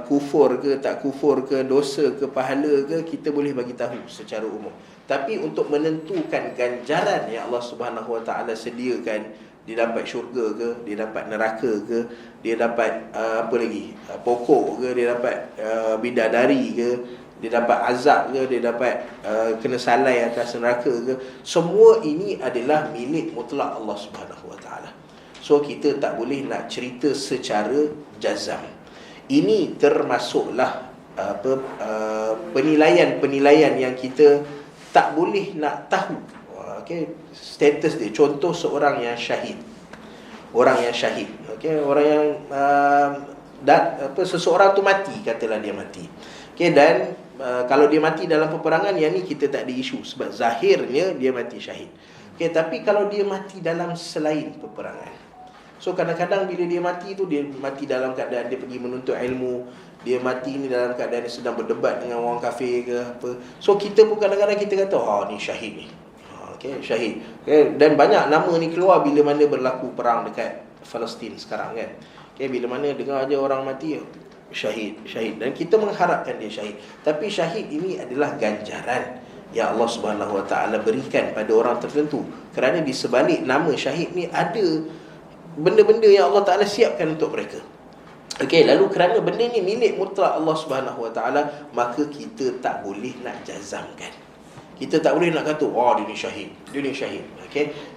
A: kufur ke tak kufur ke, dosa ke pahala ke, kita boleh bagi tahu secara umum. Tapi untuk menentukan ganjaran yang Allah Subhanahu Wa Taala sediakan, dia dapat syurga ke, dia dapat neraka ke, dia dapat apa lagi, pokok ke, dia dapat bidadari ke, dia dapat azab ke, dia dapat kena salai atas neraka ke, semua ini adalah milik mutlak Allah Subhanahu Wa Taala. So kita tak boleh nak cerita secara jazam. Ini termasuklah penilaian-penilaian yang kita tak boleh nak tahu. status dia. Contoh seorang yang syahid. Orang yang syahid, orang yang seseorang tu mati, katalah dia mati. Dan kalau dia mati dalam peperangan, yang ni kita tak ada isu sebab zahirnya dia mati syahid. Tapi kalau dia mati dalam selain peperangan, so kadang-kadang bila dia mati tu, dia mati dalam keadaan dia pergi menuntut ilmu, dia mati ni dalam keadaan dia sedang berdebat dengan orang kafir ke apa. So kita pun kadang-kadang kita kata, ni syahid ni. Syahid. Dan banyak nama ni keluar bila mana berlaku perang dekat Palestin sekarang kan. Bila mana dengar aja orang mati, syahid. Dan kita mengharapkan dia syahid. Tapi syahid ini adalah ganjaran yang Allah Subhanahu Wa Taala berikan pada orang tertentu. Kerana di sebalik nama syahid ni ada benda-benda yang Allah Taala siapkan untuk mereka. Lalu kerana benda ni milik mutlak Allah Subhanahu Wa Taala, maka kita tak boleh nak jazamkan. Kita tak boleh nak kata, dia ni syahid, dia ni syahid.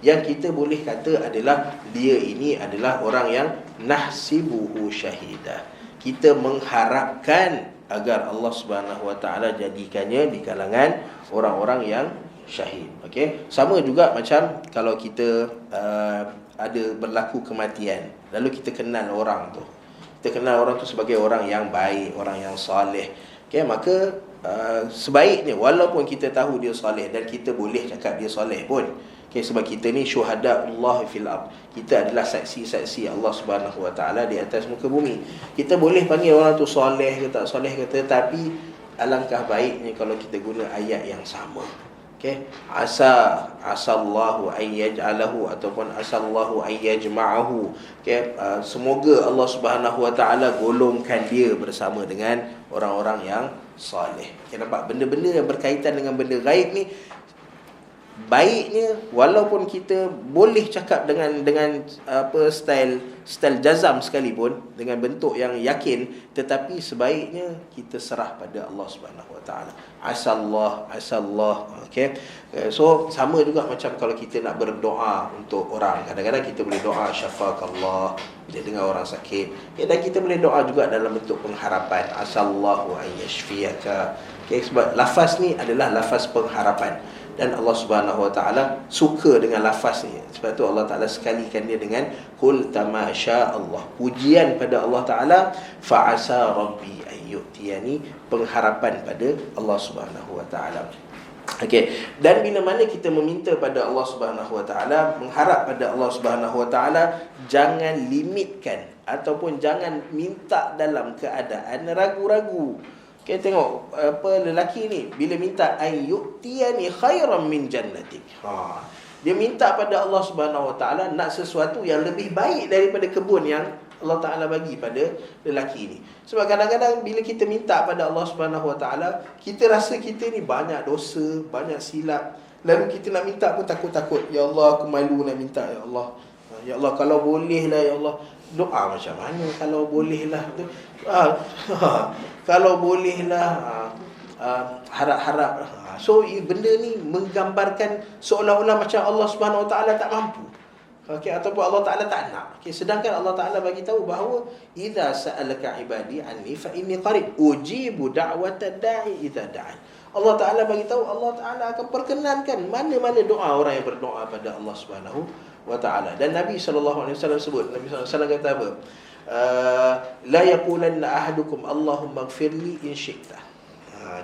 A: Yang kita boleh kata adalah dia ini adalah orang yang nahsibuhu syahidah. Kita mengharapkan agar Allah Subhanahu Wa Taala jadikannya di kalangan orang-orang yang syahid. Sama juga macam kalau kita ada berlaku kematian, lalu kita kenal orang tu. Kita kenal orang tu sebagai orang yang baik, orang yang soleh. Maka sebaiknya walaupun kita tahu dia soleh, dan kita boleh cakap dia soleh pun, sebab kita ni syuhada Allah fil ard, kita adalah saksi-saksi Allah Subhanahu Wa Taala di atas muka bumi. Kita boleh panggil orang tu soleh ke tak soleh ke, tetapi alangkah baiknya kalau kita guna ayat yang sama. Asallahu an yaj'alahu ataupun asallahu an yajma'ahu. Semoga Allah Subhanahu Wa Taala golongkan dia bersama dengan orang-orang yang soleh. Nampak benda-benda yang berkaitan dengan benda gaib ni, baiknya walaupun kita boleh cakap dengan style jazam sekalipun, dengan bentuk yang yakin, tetapi sebaiknya kita serah pada Allah Subhanahu Wa Taala. Asallah. So sama juga macam kalau kita nak berdoa untuk orang, kadang-kadang kita boleh doa syafakallah bila dengar orang sakit, dan kita boleh doa juga dalam bentuk pengharapan, asallahu an yashfiyaka. Sebab lafaz ni adalah lafaz pengharapan, dan Allah Subhanahu Wa Taala suka dengan lafaz ni. Sebab tu Allah Taala sekalikan dia dengan qul tamasya Allah, pujian pada Allah Taala, fa asa rabbi ayyutiyani, pengharapan pada Allah Subhanahu Wa Taala. Dan bila mana kita meminta pada Allah Subhanahu Wa Taala, mengharap pada Allah Subhanahu Wa Taala, jangan limitkan ataupun jangan minta dalam keadaan ragu-ragu. Tengok lelaki ni bila minta ayyutiyani khairan min jannatik. Dia minta pada Allah Subhanahu Wa Taala nak sesuatu yang lebih baik daripada kebun yang Allah Taala bagi pada lelaki ni. Sebab kadang-kadang bila kita minta pada Allah Subhanahu Wa Taala, kita rasa kita ni banyak dosa, banyak silap, lalu kita nak minta pun takut-takut. Ya Allah, aku malu nak minta, ya Allah. Ya Allah, kalau bolehlah ya Allah. Doa macam mana kalau bolehlah tu? Kalau bolehlah, harap-harap. So benda ni menggambarkan seolah-olah macam Allah Subhanahu Wa Taala tak mampu. Ataupun Allah Taala tak nak. Sedangkan Allah Taala bagi tahu bahawa idza sa'alaka ibadi anni fa inni qarib ujibu da'watad da'i idza da'an. Allah Taala bagi tahu Allah Taala akan perkenankan mana-mana doa orang yang berdoa pada Allah Subhanahu Wa Taala. Dan Nabi sallallahu alaihi wasallam sebut, Nabi sallallahu alaihi wasallam kata apa? La yaqulanna ahadukum Allahumma ighfirli in syi'ta.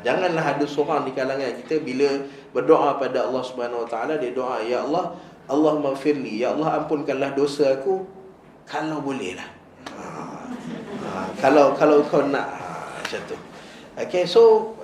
A: Janganlah ada seorang di kalangan kita bila berdoa pada Allah Subhanahu Wa Taala, dia doa, ya Allah, Allahumma ighfirli, ya Allah ampunkanlah dosa aku kalau bolehlah. Kalau kau nak, macam tu. So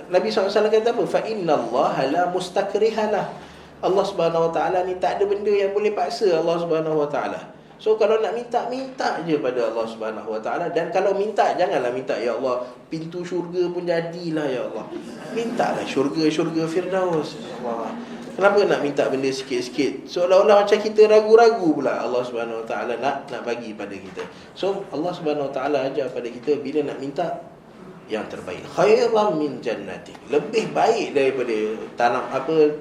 A: Nabi SAW kata apa? Fa innallaha la mustakrihalah. Allah Subhanahu Wa Taala ni tak ada benda yang boleh paksa Allah Subhanahu Wa Taala. So kalau nak minta, minta je pada Allah Subhanahu Wa Taala. Dan kalau minta, janganlah minta, ya Allah, pintu syurga pun jadilah ya Allah. Mintalah syurga Firdaus, ya Allah. Kenapa nak minta benda sikit-sikit? Seolah-olah macam kita ragu-ragu pula Allah Subhanahu Wa Taala nak bagi pada kita. So Allah Subhanahu Wa Taala ajar pada kita, bila nak minta, yang terbaik, khairan min jannatik, lebih baik daripada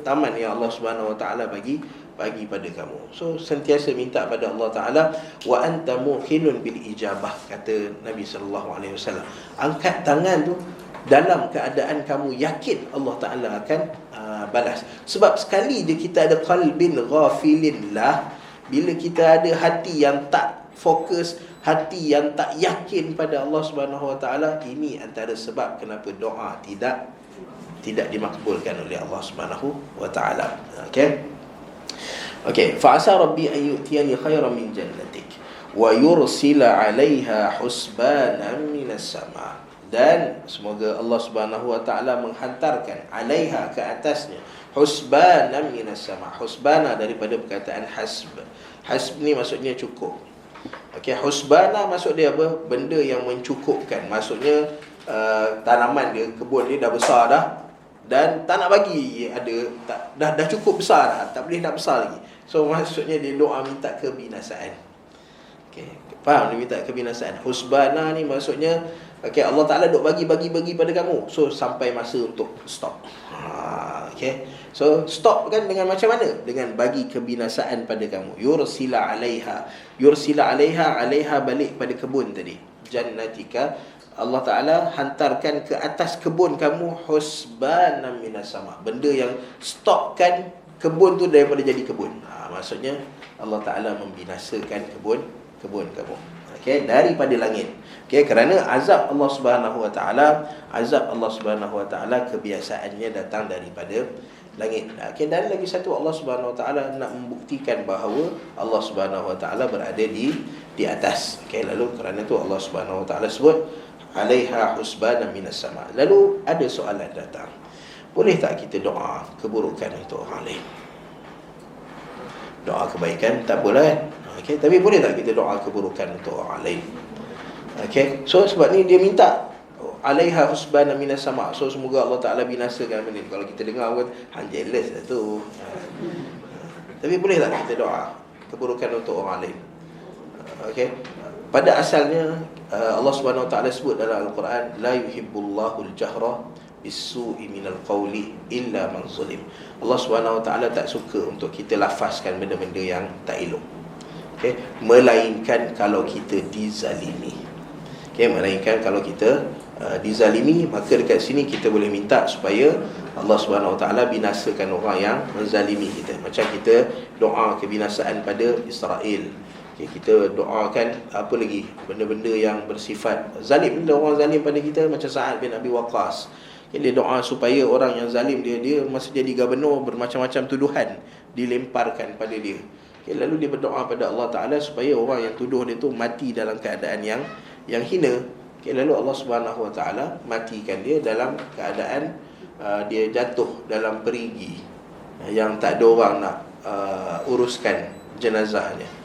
A: taman yang Allah Subhanahu Wa Taala bagi pada kamu. So sentiasa minta pada Allah Taala. Wa anta muqinun bil ijabah, kata Nabi sallallahu alaihi wasallam. Angkat tangan tu dalam keadaan kamu yakin Allah Ta'ala akan balas. Sebab sekali je kita ada qalbin ghafilin lah, bila kita ada hati yang tak fokus, hati yang tak yakin pada Allah Subhanahu Wa Ta'ala, ini antara sebab kenapa doa tidak dimakbulkan oleh Allah Subhanahu Wa Ta'ala. Okey, fa asa rabbi an yu'tiyani khairan min jannatik wa yursila 'alaiha husbanan minas sama'. Dan semoga Allah Subhanahu Wa Ta'ala menghantarkan 'alaiha, ke atasnya, husbanan minas sama'. Husbana daripada perkataan hasb. Hasb ni maksudnya cukup. Okey, husbana maksud dia apa? Benda yang mencukupkan. Maksudnya tanaman dia, kebun dia dah besar dah, dan tak nak bagi ada, dah cukup besar dah, tak boleh nak besar lagi. So maksudnya dia doa minta kebinasaan. Okey, faham? Dia minta kebinasaan. Husbana ni maksudnya okey, Allah Ta'ala duk bagi pada kamu, so sampai masa untuk stop. Okey, so stop kan dengan macam mana? Dengan bagi kebinasaan pada kamu. Yursila 'alaiha balik pada kebun tadi, jannatika, Allah Ta'ala hantarkan ke atas kebun kamu husbanan minas sama', benda yang stopkan kebun tu daripada jadi kebun. Maksudnya Allah Ta'ala membinasakan kebun kamu, daripada langit. Kerana azab Allah Subhanahu Wa Ta'ala kebiasaannya datang daripada langit. Dan lagi satu, Allah Subhanahu Wa Ta'ala nak membuktikan bahawa Allah Subhanahu Wa Ta'ala berada di atas. Lalu kerana tu Allah Subhanahu Wa Ta'ala sebut 'alaiha husbanan minas sama'. Lalu ada soalan datang, boleh tak kita doa keburukan untuk orang lain? Doa kebaikan tak boleh, tapi boleh tak kita doa keburukan untuk orang lain? So sebab ni dia minta 'alaiha husbanan minas sama'. So semoga Allah Ta'ala binasakan benda ni. Kalau kita dengar pun jealous lah tu. Tapi boleh tak kita doa keburukan untuk orang lain? Pada asalnya Allah Subhanahu Wa Ta'ala sebut dalam Al-Quran, la yuhibbullahu al-jahra bis-su'i minal qawli illa man zulim. Allah Subhanahu Wa Ta'ala tak suka untuk kita lafazkan benda-benda yang tak elok, melainkan kalau kita dizalimi. Melainkan kalau kita dizalimi, maka dekat sini kita boleh minta supaya Allah Subhanahu Wa Ta'ala binasakan orang yang menzalimi kita. Macam kita doa kebinasaan pada Israel. Kita doakan apa lagi, benda-benda yang bersifat zalim. Bila orang zalim pada kita, macam Sa'ad bin Abi Waqqas, dia doa supaya orang yang zalim dia masa jadi gubernur, bermacam-macam tuduhan dilemparkan pada dia. Lalu dia berdoa pada Allah Ta'ala supaya orang yang tuduh dia tu mati dalam keadaan yang hina. Lalu Allah Subhanahu Wa Ta'ala matikan dia dalam keadaan dia jatuh dalam perigi yang tak ada orang nak uruskan jenazahnya.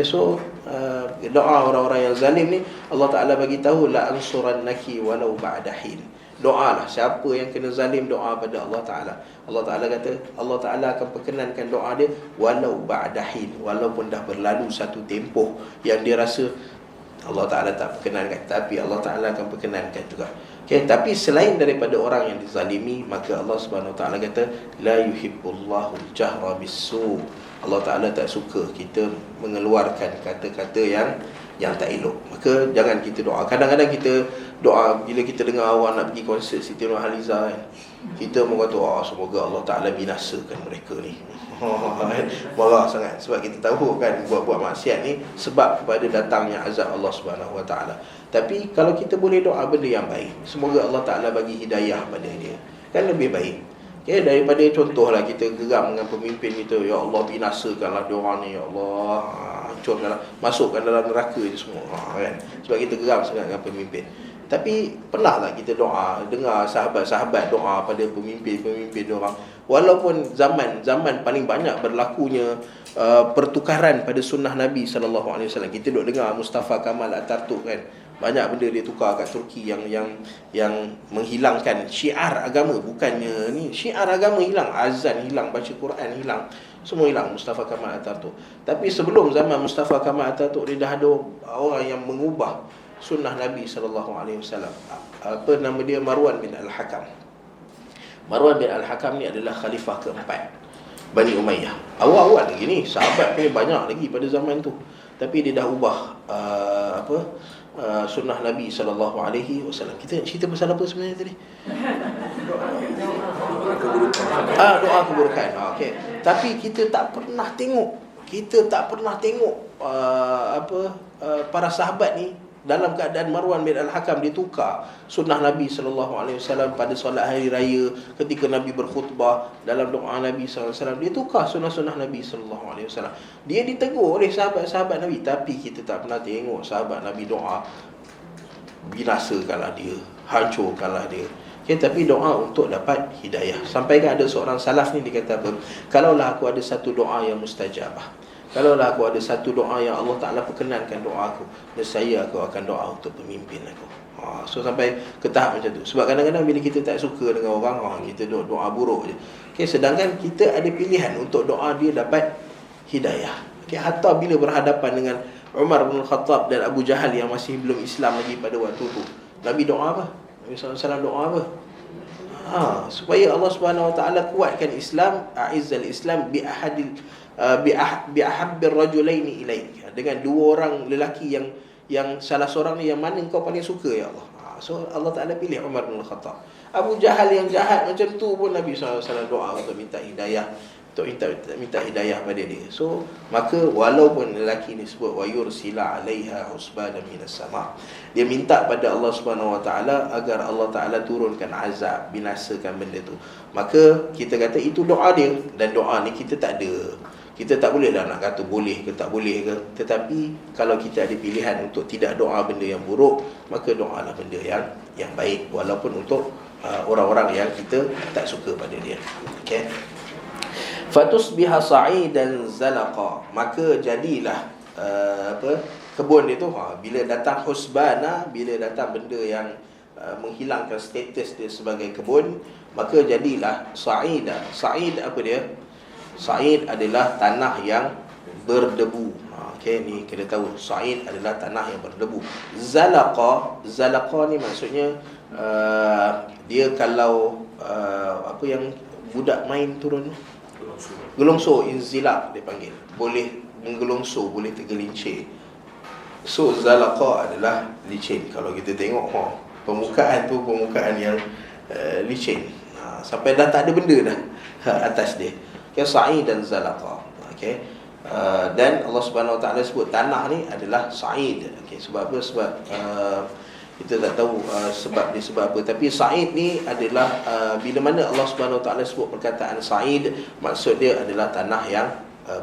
A: So doa orang-orang yang zalim ni, Allah Ta'ala bagi tahu, la ansurannaki walau ba'da hin. Doalah siapa yang kena zalim, doa pada Allah Ta'ala. Allah Ta'ala kata Allah Ta'ala akan perkenankan doa dia walau ba'da hin, walaupun dah berlalu satu tempoh yang dia rasa Allah Ta'ala tak perkenankan, tapi Allah Ta'ala akan perkenankan juga. Tapi selain daripada orang yang dizalimi, maka Allah Subhanahu Wa Ta'ala kata la yuhibbullahu al-jahra bis-su'. Allah Ta'ala tak suka kita mengeluarkan kata-kata yang tak elok. Maka jangan kita doa. Kadang-kadang kita doa bila kita dengar awak nak pergi konsert Siti Nurhaliza, kita mengatakan semoga Allah Ta'ala binasakan mereka ni. Marah sangat sebab kita tahu kan buat-buat maksiat ni sebab kepada datangnya azab Allah Subhanahu Wa Ta'ala. Tapi kalau kita boleh doa benda yang baik, semoga Allah Ta'ala bagi hidayah pada dia, kan lebih baik. Daripada contohlah kita geram dengan pemimpin kita, ya Allah binasakanlah diorang ni, ya Allah hancurkanlah, masukkan dalam neraka je semua, kan? Sebab kita geram sangat dengan pemimpin. Tapi pernah tak kita doa, dengar sahabat-sahabat doa pada pemimpin-pemimpin diorang? Walaupun zaman paling banyak berlakunya pertukaran pada sunnah Nabi SAW. Kita duk dengar Mustafa Kamal Atatürk kan, banyak benda dia tukar kat Turki yang menghilangkan syiar agama. Bukannya ni syiar agama hilang, azan hilang, baca Quran hilang, semua hilang Mustafa Kamal Atatürk. Tapi sebelum zaman Mustafa Kamal Atatürk, dia dah ada orang yang mengubah sunnah Nabi SAW. Apa nama dia? Marwan bin Al-Hakam. Marwan bin Al-Hakam ni adalah khalifah keempat Bani Umayyah. Awal-awal lagi ni, sahabat punya banyak lagi pada zaman tu. Tapi dia dah ubah sunnah Nabi SAW. Kita nak cerita pasal apa sebenarnya tadi? Doa keburukan. Okey. Tapi kita tak pernah tengok. Para sahabat ni dalam keadaan Marwan bin Al-Hakam dia tukar sunnah Nabi SAW pada solat hari raya, ketika Nabi berkhutbah, dalam doa Nabi SAW, dia tukar sunnah-sunnah Nabi SAW. Dia ditegur oleh sahabat-sahabat Nabi, tapi kita tak pernah tengok sahabat Nabi doa binasakanlah dia, hancurkanlah dia. Okay, tapi doa untuk dapat hidayah. Sampai kan ada seorang salaf ni, dia kata apa? Kalaulah aku ada satu doa yang mustajabah, kalaulah aku ada satu doa yang Allah Ta'ala perkenankan doa aku, nescaya aku akan doa untuk pemimpin aku. So sampai ke tahap macam tu. Sebab kadang-kadang bila kita tak suka dengan orang, kita doa buruk je. Okay, sedangkan kita ada pilihan untuk doa dia dapat hidayah. Okay, hatta bila berhadapan dengan Umar bin Khattab dan Abu Jahal yang masih belum Islam lagi pada waktu tu, Nabi doa apa? Nabi SAW doa apa? Supaya Allah Subhanahu Wa Taala kuatkan Islam, a'izzal Islam bi ahabbir rajulaini ilaik, dengan dua orang lelaki yang salah seorang ni yang mana kau paling suka ya Allah. So Allah Taala pilih Umar bin Khattab. Abu Jahal yang jahat macam tu pun Nabi SAW doa untuk minta hidayah, untuk minta hidayah pada dia. So maka walaupun lelaki ni sebut wa yursila 'alaiha husbana minas sama', dia minta pada Allah Subhanahu Wa Taala agar Allah Taala turunkan azab, binasakan benda tu, maka kita kata itu doa dia. Dan doa ni kita tak ada, kita tak boleh lah nak kata boleh ke tak boleh ke. Tetapi kalau kita ada pilihan untuk tidak doa benda yang buruk, maka doalah benda yang baik, walaupun untuk orang-orang yang kita tak suka pada dia. Okey. Fatusbiha sa'idan zalaqa, maka jadilah kebun dia tu bila datang husbana, bila datang benda yang menghilangkan status dia sebagai kebun, maka jadilah sa'ida. Sa'id apa dia? Sa'id adalah tanah yang berdebu. Okey, ni kena tahu, sa'id adalah tanah yang berdebu. Zalaqa ni maksudnya dia kalau apa yang budak main turun, gelongso, inzilak dia panggil, boleh menggelongso, boleh tergelincir. So zalaqa adalah licin. Kalau kita tengok permukaan tu permukaan yang licin, sampai dah tak ada benda dah atas dia. Okay, sa'id dan zalaqa. Okay. Dan Allah Subhanahu Wa Taala sebut tanah ni adalah sa'id. Okay, sebab apa? Sebab kita tak tahu sebab dia sebab apa. Tapi sa'id ni adalah bila mana Allah Subhanahu Wa Taala sebut perkataan sa'id, maksud dia adalah tanah yang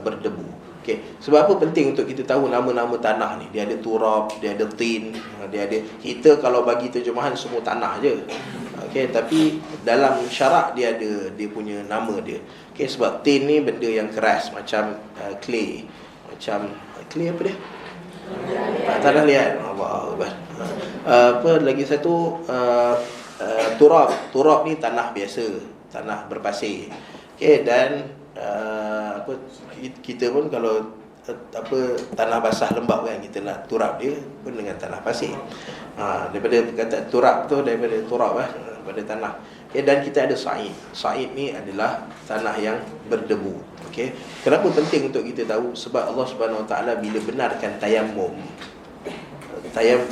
A: berdebu. Okay. Sebab apa penting untuk kita tahu nama-nama tanah ni? Dia ada turab, dia ada tin, dia ada, kita kalau bagi terjemahan semua tanah je. Okay, tapi dalam syarak dia ada dia punya nama dia. Okay, sebab tin ni benda yang keras macam clay. Macam clay apa dia? Tanah liat. Allah Akbar. Apa lagi satu, turab. Turab ni tanah biasa, tanah berpasir. Okay, dan apa, kita pun kalau tanah basah lembab kan, kita nak turab dia pun dengan tanah pasir. Daripada kata turab tu, daripada turab daripada tanah. Okay, dan kita ada sa'id. Sa'id ni adalah tanah yang berdebu. Okay. Kenapa penting untuk kita tahu? Sebab Allah Subhanahu Wa Taala bila benarkan tayammum,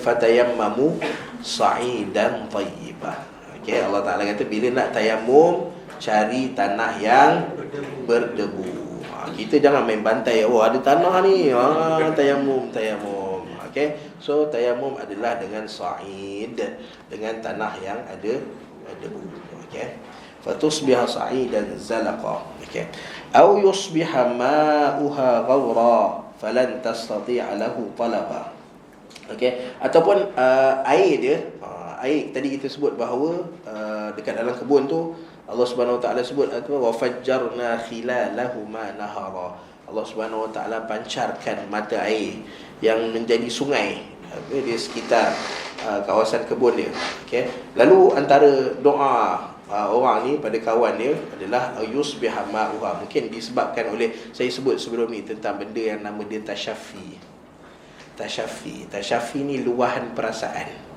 A: fatayammamu sa'idan tayyibah. Okay, Allah Taala kata bila nak tayammum, cari tanah yang berdebu. Kita jangan main bantai, ada tanah ni, tayammum. Okay. So tayammum adalah dengan sa'id, dengan tanah yang ada debu. Okay. Fatusbiha sa'idan zalaqa. Okay. Au yusbiha ma'uha ghawra falan tastati'a lahu talaba. Okay. Ataupun air dia, air tadi kita sebut bahawa dekat dalam kebun tu Allah Subhanahu Wa Taala sebut wa fajjarna khilalahuma nahara. Allah Subhanahu Wa Taala pancarkan mata air yang menjadi sungai di sekitar kawasan kebun dia. Okay. Lalu antara doa orang ni pada kawan dia adalah yusbiha ma'uha. Mungkin disebabkan oleh saya sebut sebelum ni tentang benda yang nama dia tasyafi. Tasyafi ni luahan perasaan.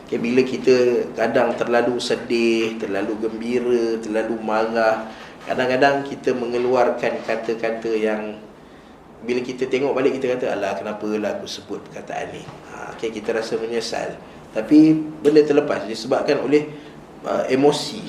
A: Okay, bila kita kadang terlalu sedih, terlalu gembira, terlalu marah, kadang-kadang kita mengeluarkan kata-kata yang bila kita tengok balik kita kata, alah kenapalah aku sebut perkataan ni. Okay, kita rasa menyesal. Tapi benda terlepas disebabkan oleh emosi,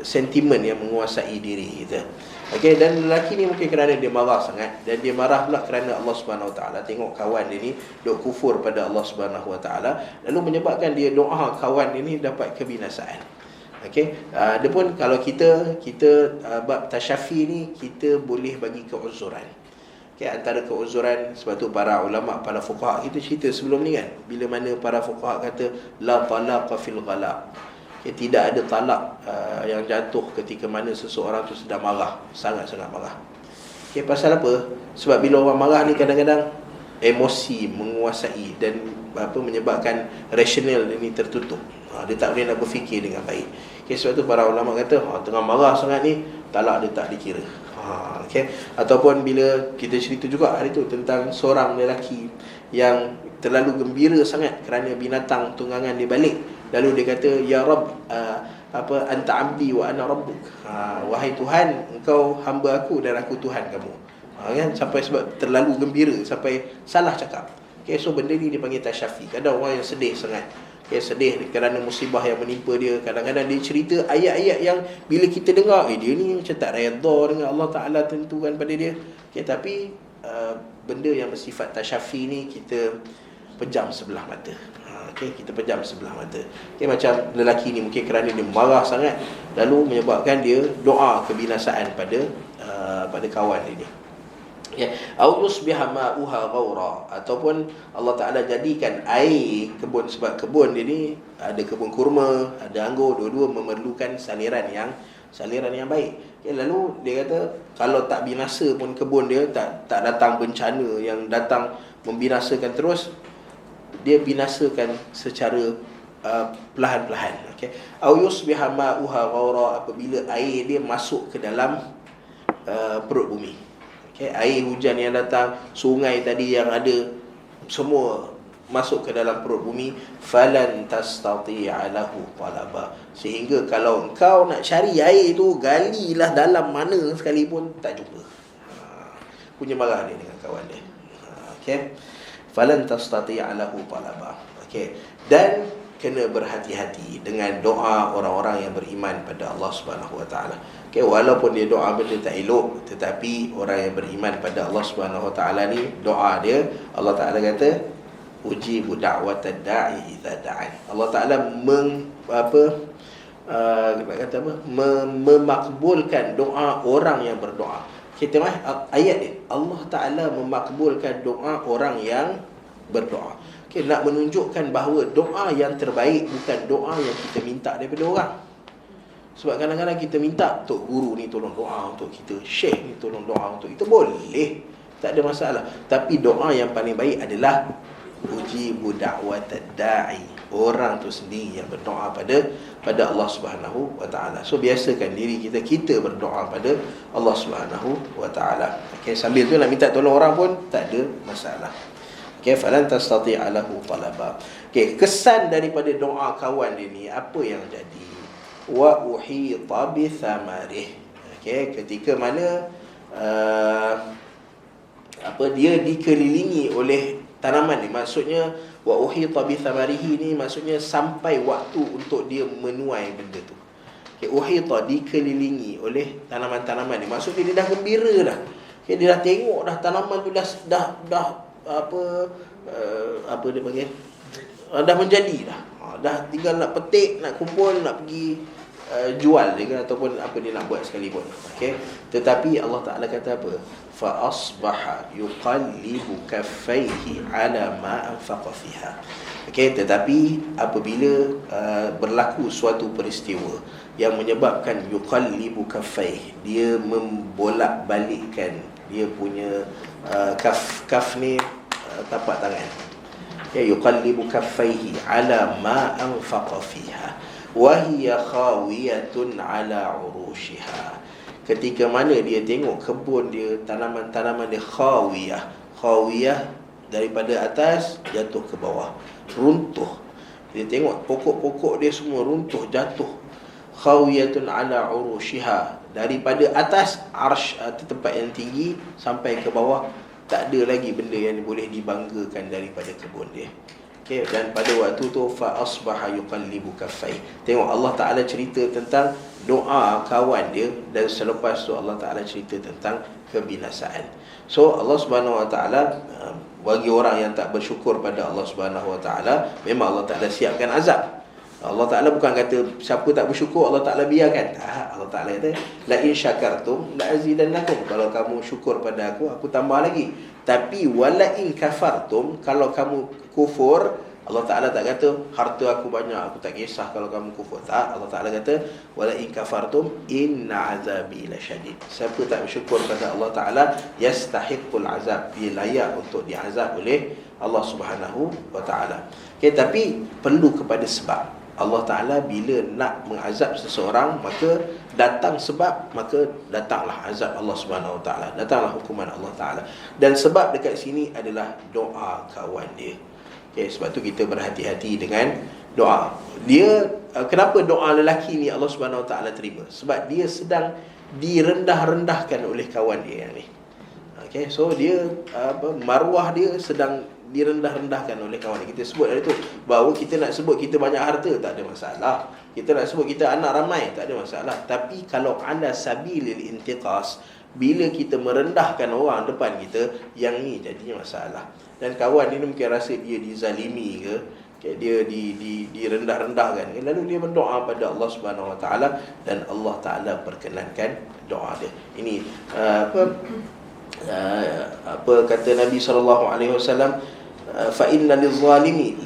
A: sentimen yang menguasai diri kita. Okay, dan lelaki ni mungkin kerana dia marah sangat, dan dia marah pula kerana Allah Subhanahu Wa Taala tengok kawan dia ni duk kufur pada Allah Subhanahu Wa Taala, lalu menyebabkan dia doa kawan dia ni dapat kebinasaan. Okay, dia pun kalau kita bab tasyafi ni kita boleh bagi keuzuran. Okay, antara keuzuran, sebab tu para ulama, para fuqaha, kita cerita sebelum ni kan, bila mana para fuqaha kata la talaqa fil ghalaq. Okay, tidak ada talak yang jatuh ketika mana seseorang tu sedang marah, sangat-sangat marah. Okay, pasal apa? Sebab bila orang marah ni kadang-kadang emosi menguasai dan menyebabkan rasional ini tertutup. Dia tak boleh nak berfikir dengan baik. Okay, sebab tu para ulama kata tengah marah sangat ni, talak dia tak dikira. Okay. Ataupun bila kita cerita juga hari tu tentang seorang lelaki yang terlalu gembira sangat kerana binatang tunggangan dia balik, lalu dia kata, ya Rabb, anta abdi wa ana rabbuk. Wahai Tuhan, engkau hamba aku dan aku Tuhan kamu. Kan, sampai sebab terlalu gembira sampai salah cakap. Okay, so benda ni dipanggil tasyafi. Kadang orang yang sedih sangat, okay, sedih kerana musibah yang menimpa dia, kadang-kadang dia cerita ayat-ayat yang bila kita dengar, dia ni macam tak redha dengan Allah Ta'ala tentukan pada dia. Okay, tapi benda yang bersifat tasyafi ni kita pejam sebelah mata. Okay, kita pejam sebelah mata. Okay, macam lelaki ni mungkin kerana dia marah sangat, lalu menyebabkan dia doa kebinasaan pada kawan dia ni. Ya, au yusbiha ma'uha ghaura, ataupun Allah Taala jadikan air kebun, sebab kebun dia ni ada kebun kurma, ada anggur, dua-dua memerlukan saliran yang baik. Okay, lalu dia kata kalau tak binasa pun kebun dia, tak datang bencana yang datang membinasakan terus, dia binasakan secara perlahan-lahan. Okay, au yusbiha ma'uha ghaura, apabila air dia masuk ke dalam perut bumi. Okay, air hujan yang datang, sungai tadi yang ada, semua masuk ke dalam perut bumi. Falan tastati'a lahu talaba, sehingga kalau engkau nak cari air tu, galilah dalam mana sekalipun, tak jumpa. Punya marah dia dengan kawan dia. Okay, falan tastati'a lahu talaba. Okay, dan kena berhati-hati dengan doa orang-orang yang beriman pada Allah Subhanahu Wa Taala. Okay, walaupun dia doa benda tak elok, tetapi orang yang beriman pada Allah Subhanahu Wa Taala ni, doa dia, Allah Taala kata ujibu da'watad da'i idza da'an. Allah Taala memakbulkan doa orang yang berdoa. Kita tengok ayat ni, Allah Taala memakbulkan doa orang yang berdoa. Okay, nak menunjukkan bahawa doa yang terbaik bukan doa yang kita minta daripada orang. Sebab kadang-kadang kita minta, Tok Guru ni tolong doa untuk kita, Syekh ni tolong doa untuk kita, boleh, tak ada masalah. Tapi doa yang paling baik adalah ujibu da'watad da'i, orang tu sendiri yang berdoa pada Allah Subhanahu Wa Taala. So biasakan diri kita berdoa pada Allah Subhanahu Wa Taala. Okay, sambil tu nak minta tolong orang pun tak ada masalah. Okay, falan tastati'a lahu talaba. Okay, kesan daripada doa kawan dia ni, apa yang jadi? Wa uhita bi thamarih. Okay, ketika mana dia dikelilingi oleh tanaman ni, maksudnya wa uhita bi thamarihi ni maksudnya sampai waktu untuk dia menuai benda tu. Okay, uhita, dikelilingi oleh tanaman-tanaman ni, maksudnya dia dah gembira dah. Okay, dia dah tengok dah tanaman tu dah apa dia panggil, dah menjadi dah. Dah tinggal nak petik, nak kumpul, nak pergi jual dia kan, ataupun apa dia nak buat sekalipun. Okay, tetapi Allah Ta'ala kata apa? Fa asbaha yuqallibu kaffaihi ala ma anfaqa fiha. Okay, tetapi apabila berlaku suatu peristiwa yang menyebabkan yuqallibu kaffaihi, dia membolak-balikkan dia punya kaf ni tapak tangan. Ya, yuqallibu kaffaihi ala ma anfaqa fiha wa hiya khawiyatun ala urushiha. Ketika mana dia tengok kebun dia, tanaman-tanaman dia khawiyah daripada atas jatuh ke bawah, runtuh. Dia tengok pokok-pokok dia semua runtuh, jatuh. Khawiyatun ala urushiha, daripada atas arsh, tempat yang tinggi, sampai ke bawah tak ada lagi benda yang boleh dibanggakan daripada kebun dia. Okay, dan pada waktu tu fa asbaha yuqallibu kaffai. Tengok Allah Taala cerita tentang doa kawan dia, dan selepas tu Allah Taala cerita tentang kebinasaan. So Allah Subhanahu Wa Taala bagi orang yang tak bersyukur pada Allah Subhanahu Wa Taala, memang Allah Taala siapkan azab. Allah Ta'ala bukan kata siapa tak bersyukur Allah Ta'ala biarkan. Allah Ta'ala kata la in syakartum la azidannakum. Kalau kamu syukur pada aku tambah lagi. Tapi wala in kafartum, kalau kamu kufur, Allah Ta'ala tak kata harta aku banyak, aku tak kisah kalau kamu kufur. Tak, Allah Ta'ala kata wala in kafartum inna azabi lasyadid. Siapa tak bersyukur pada Allah Ta'ala yastahiqul azab, dia layak untuk diazab oleh Allah Subhanahu Wa Ta'ala. Okay, tapi perlu kepada sebab. Allah Ta'ala bila nak mengazab seseorang, maka datang sebab, maka datanglah azab Allah Subhanahu Wa Ta'ala, datanglah hukuman Allah Ta'ala. Dan sebab dekat sini adalah doa kawan dia. Okay, sebab tu kita berhati-hati dengan doa. Dia, kenapa doa lelaki ni Allah Subhanahu Wa Ta'ala terima? Sebab dia sedang direndah-rendahkan oleh kawan dia yang ni. Okay, so dia maruah dia sedang direndah-rendahkan oleh kawan. Kita sebut hari tu bahawa kita nak sebut kita banyak harta, tak ada masalah. Kita nak sebut kita anak ramai, tak ada masalah. Tapi kalau ala sabilil intiqas, bila kita merendahkan orang depan kita, yang ni jadinya masalah. Dan kawan ni mungkin rasa dia dizalimi ke, dia direndah-rendahkan, lalu dia berdoa pada Allah Subhanahu Wa Taala, dan Allah Taala perkenankan doa dia. Ini apa kata Nabi SAW, fa inna lizzalimi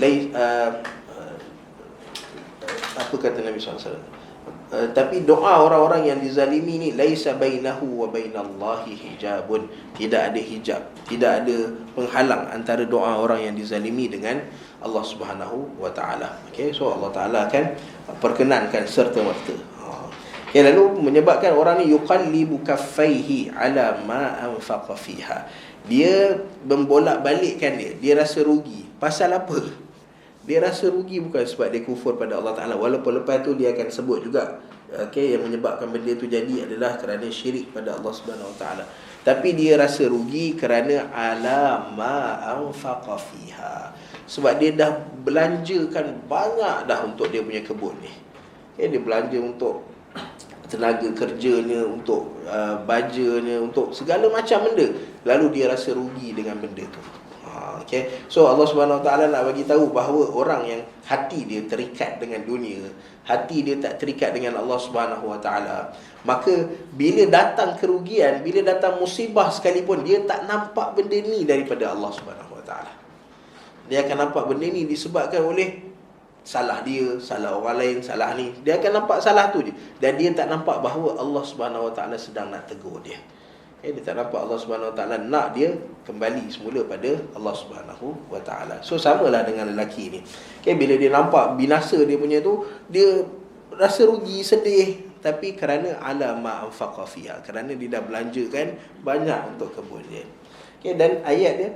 A: apa kata Nabi SAW, tapi doa orang-orang yang dizalimi ni laisa bainahu wa bainallahi hijabun, tidak ada hijab, tidak ada penghalang antara doa orang yang dizalimi dengan Allah Subhanahu Wa Taala. Okay, so Allah Taala akan perkenankan serta merta. Okay, lalu menyebabkan orang ni yuqallibu kaffaihi ala ma anfaqa fiha. Dia membolak-balikkan dia rasa rugi. Pasal apa? Dia rasa rugi bukan sebab dia kufur pada Allah Ta'ala, walaupun lepas tu dia akan sebut juga, okay, yang menyebabkan benda tu jadi adalah kerana syirik pada Allah Subhanahu Wa Ta'ala. Tapi dia rasa rugi kerana ala ma anfaqa fiha, sebab dia dah belanjakan banyak dah untuk dia punya kebun ni. Okay, dia belanja untuk tenaga kerjanya, untuk bajanya, untuk segala macam benda, lalu dia rasa rugi dengan benda tu. Okay. So Allah Subhanahu Wa Taala nak bagi tahu bahawa orang yang hati dia terikat dengan dunia, hati dia tak terikat dengan Allah Subhanahu Wa Taala, maka bila datang kerugian, bila datang musibah sekalipun, dia tak nampak benda ni daripada Allah Subhanahu Wa Taala. Dia akan nampak benda ni disebabkan oleh salah dia, salah orang lain, salah ni. Dia akan nampak salah tu je, dan dia tak nampak bahawa Allah Subhanahu Wa Taala sedang nak tegur dia. Dia tak nampak Allah Subhanahu Wa Taala nak dia kembali semula pada Allah Subhanahu Wa Taala. So samalah dengan lelaki ni. Bila dia nampak binasa dia punya tu, dia rasa rugi, sedih, tapi kerana ala ma anfaqa fiha, kerana dia dah belanjakan banyak untuk kebun dia. Dan ayat dia,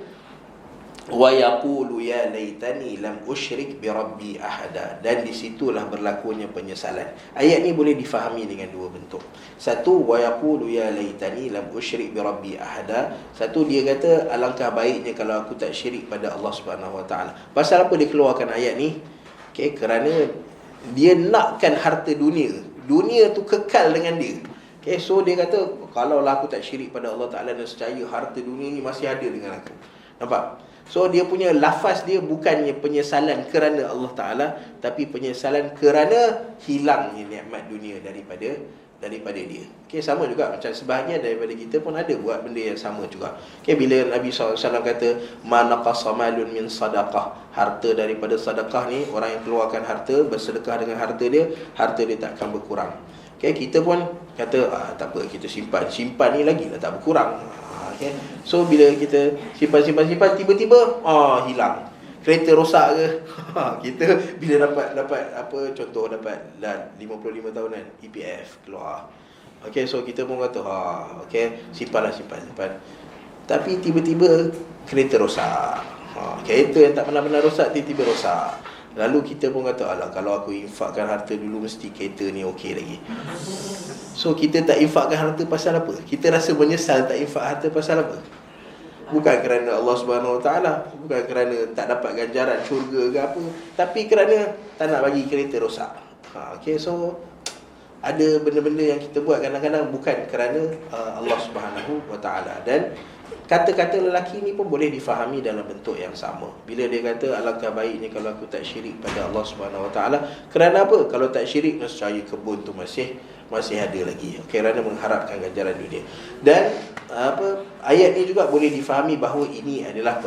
A: wa yaqulu ya laitani lam usyrik bi rabbi ahada, dan di situlah berlakunya penyesalan. Ayat ni boleh difahami dengan dua bentuk. Satu, wa yaqulu ya laitani lam usyrik bi rabbi ahada. Satu, dia kata alangkah baiknya kalau aku tak syirik pada Allah Subhanahu Wa Taala. Pasal apa dia keluarkan ayat ni? Kerana dia nakkan harta dunia. Dunia tu kekal dengan dia. So dia kata, kalau lah aku tak syirik pada Allah Taala, dan secaya harta dunia ni masih ada dengan aku. Nampak? So dia punya lafaz dia bukannya penyesalan kerana Allah Ta'ala, tapi penyesalan kerana hilangnya nikmat dunia daripada dia. Sama juga macam sebahagian daripada kita pun ada buat benda yang sama juga. Bila Nabi SAW kata ma naqasa malun min sadaqah, harta daripada sedekah ni, orang yang keluarkan harta, bersedekah dengan harta dia takkan berkurang. Kita pun kata tak apa, kita simpan ni lagi lah tak berkurang. So bila kita simpan tiba-tiba hilang. Kereta rosak ke? Kita bila dapat apa, contoh dapat 55 tahunan EPF keluar. So kita pun kata simpan. Tapi tiba-tiba kereta rosak. Kereta yang tak pernah rosak tiba-tiba rosak. Lalu kita pun kata, alah, kalau aku infakkan harta dulu, mesti kereta ni okey lagi. So kita tak infakkan harta pasal apa? Kita rasa menyesal tak infak harta pasal apa? Bukan kerana Allah Subhanahu Wa Taala, bukan kerana tak dapat ganjaran syurga ke apa, tapi kerana tak nak bagi kereta rosak. Okay, so ada benda-benda yang kita buat kadang-kadang bukan kerana Allah Subhanahu Wa Taala. Dan kata-kata lelaki ni pun boleh difahami dalam bentuk yang sama. Bila dia kata alangkah baiknya kalau aku tak syirik pada Allah Subhanahu Wa Taala. Kerana apa? Kalau tak syirik, nescaya kebun tu masih ada lagi. Kerana mengharapkan ganjaran dunia. Dan ayat ni juga boleh difahami bahawa ini adalah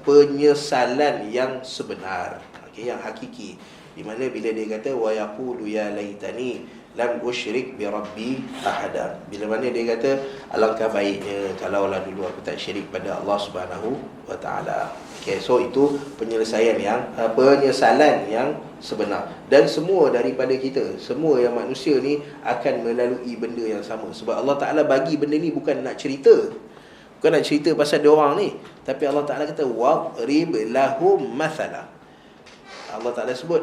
A: penyesalan yang sebenar, yang hakiki. Di mana bila dia kata wa yaqulu ya laitani lam usyrik bi rabbi ahada. Bila mana dia kata alangkah baiknya kalaulah dulu aku tak syirik pada Allah Subhanahu Wa Taala. Okay, so itu penyesalan yang sebenar. Dan semua daripada kita, semua yang manusia ni akan melalui benda yang sama. Sebab Allah Taala bagi benda ni bukan nak cerita, bukan nak cerita pasal dia orang ni, tapi Allah Taala kata waqrib lahum mathala. Allah Ta'ala sebut,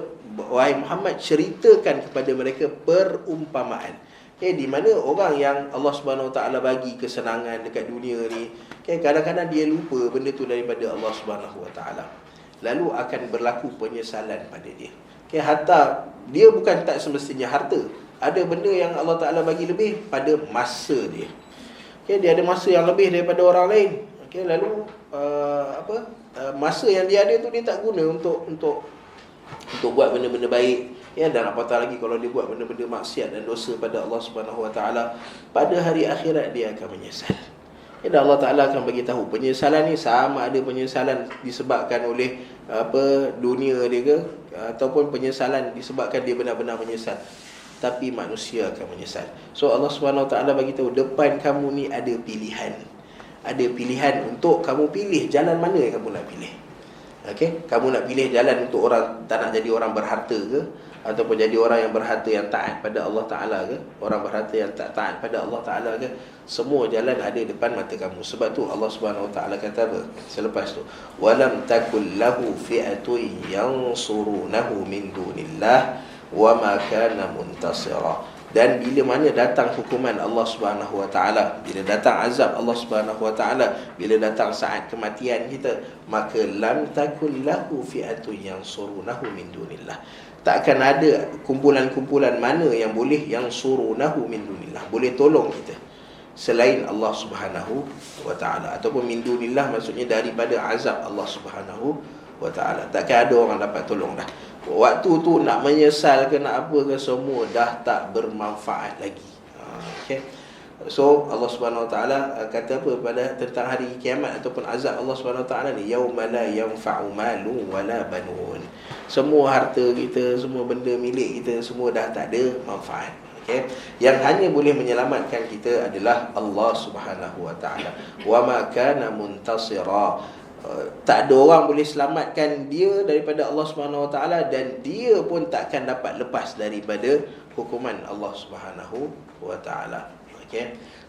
A: wahai Muhammad, ceritakan kepada mereka perumpamaan. Di mana orang yang Allah Subhanahu Wa Ta'ala bagi kesenangan dekat dunia ni, kadang-kadang dia lupa benda tu daripada Allah Subhanahu Wa Ta'ala. Lalu akan berlaku penyesalan pada dia. Hatta dia bukan tak semestinya harta. Ada benda yang Allah Ta'ala bagi lebih pada masa dia. Dia ada masa yang lebih daripada orang lain. Lalu masa yang dia ada tu dia tak guna untuk buat benda-benda baik, dan apatah lagi kalau dia buat benda-benda maksiat dan dosa pada Allah Subhanahu Wa Taala. Pada hari akhirat dia akan menyesal. Dan Allah Taala akan bagi tahu penyesalan ni sama ada penyesalan disebabkan oleh dunia dia ke, ataupun penyesalan disebabkan dia benar-benar menyesal. Tapi manusia akan menyesal. So Allah Subhanahu Wa Taala bagi tahu depan kamu ni ada pilihan. Ada pilihan untuk kamu pilih jalan mana yang kamu nak pilih. Kamu nak pilih jalan untuk orang tak nak jadi orang berharta ke, ataupun jadi orang yang berharta yang taat pada Allah Ta'ala ke, orang berharta yang tak taat pada Allah Ta'ala ke. Semua jalan ada depan mata kamu. Sebab tu Allah Subhanahu Wa Ta'ala kata apa selepas tu, walam takul lahu fi'atun yansurunahu min dunillah wa ma kana muntasira. Dan bila mana datang hukuman Allah Subhanahu Wa Taala, bila datang azab Allah Subhanahu Wa Taala, bila datang saat kematian kita, maka lam takul lahu fi'atun yansurunahu min dunillah. Tak akan ada kumpulan-kumpulan mana yang boleh yansurunahu min dunillah, boleh tolong kita selain Allah Subhanahu Wa Taala. Ataupun min dunillah maksudnya daripada azab Allah Subhanahu Wa Taala. Takkan ada orang dapat tolong dah. Waktu tu nak menyesal ke nak apa ke, semua dah tak bermanfaat lagi. So Allah Subhanahu Wa Taala kata apa pada tentang hari kiamat ataupun azab Allah Subhanahu Wa Taala ni, yauma la yanfa'u malun wala banun. Semua harta kita, semua benda milik kita, semua dah tak ada manfaat. Yang hanya boleh menyelamatkan kita adalah Allah Subhanahu Wa Taala. Wa ma kana muntasira. Tak ada orang boleh selamatkan dia daripada Allah Subhanahu Wa Taala, dan dia pun takkan dapat lepas daripada hukuman Allah Subhanahu Wa Taala.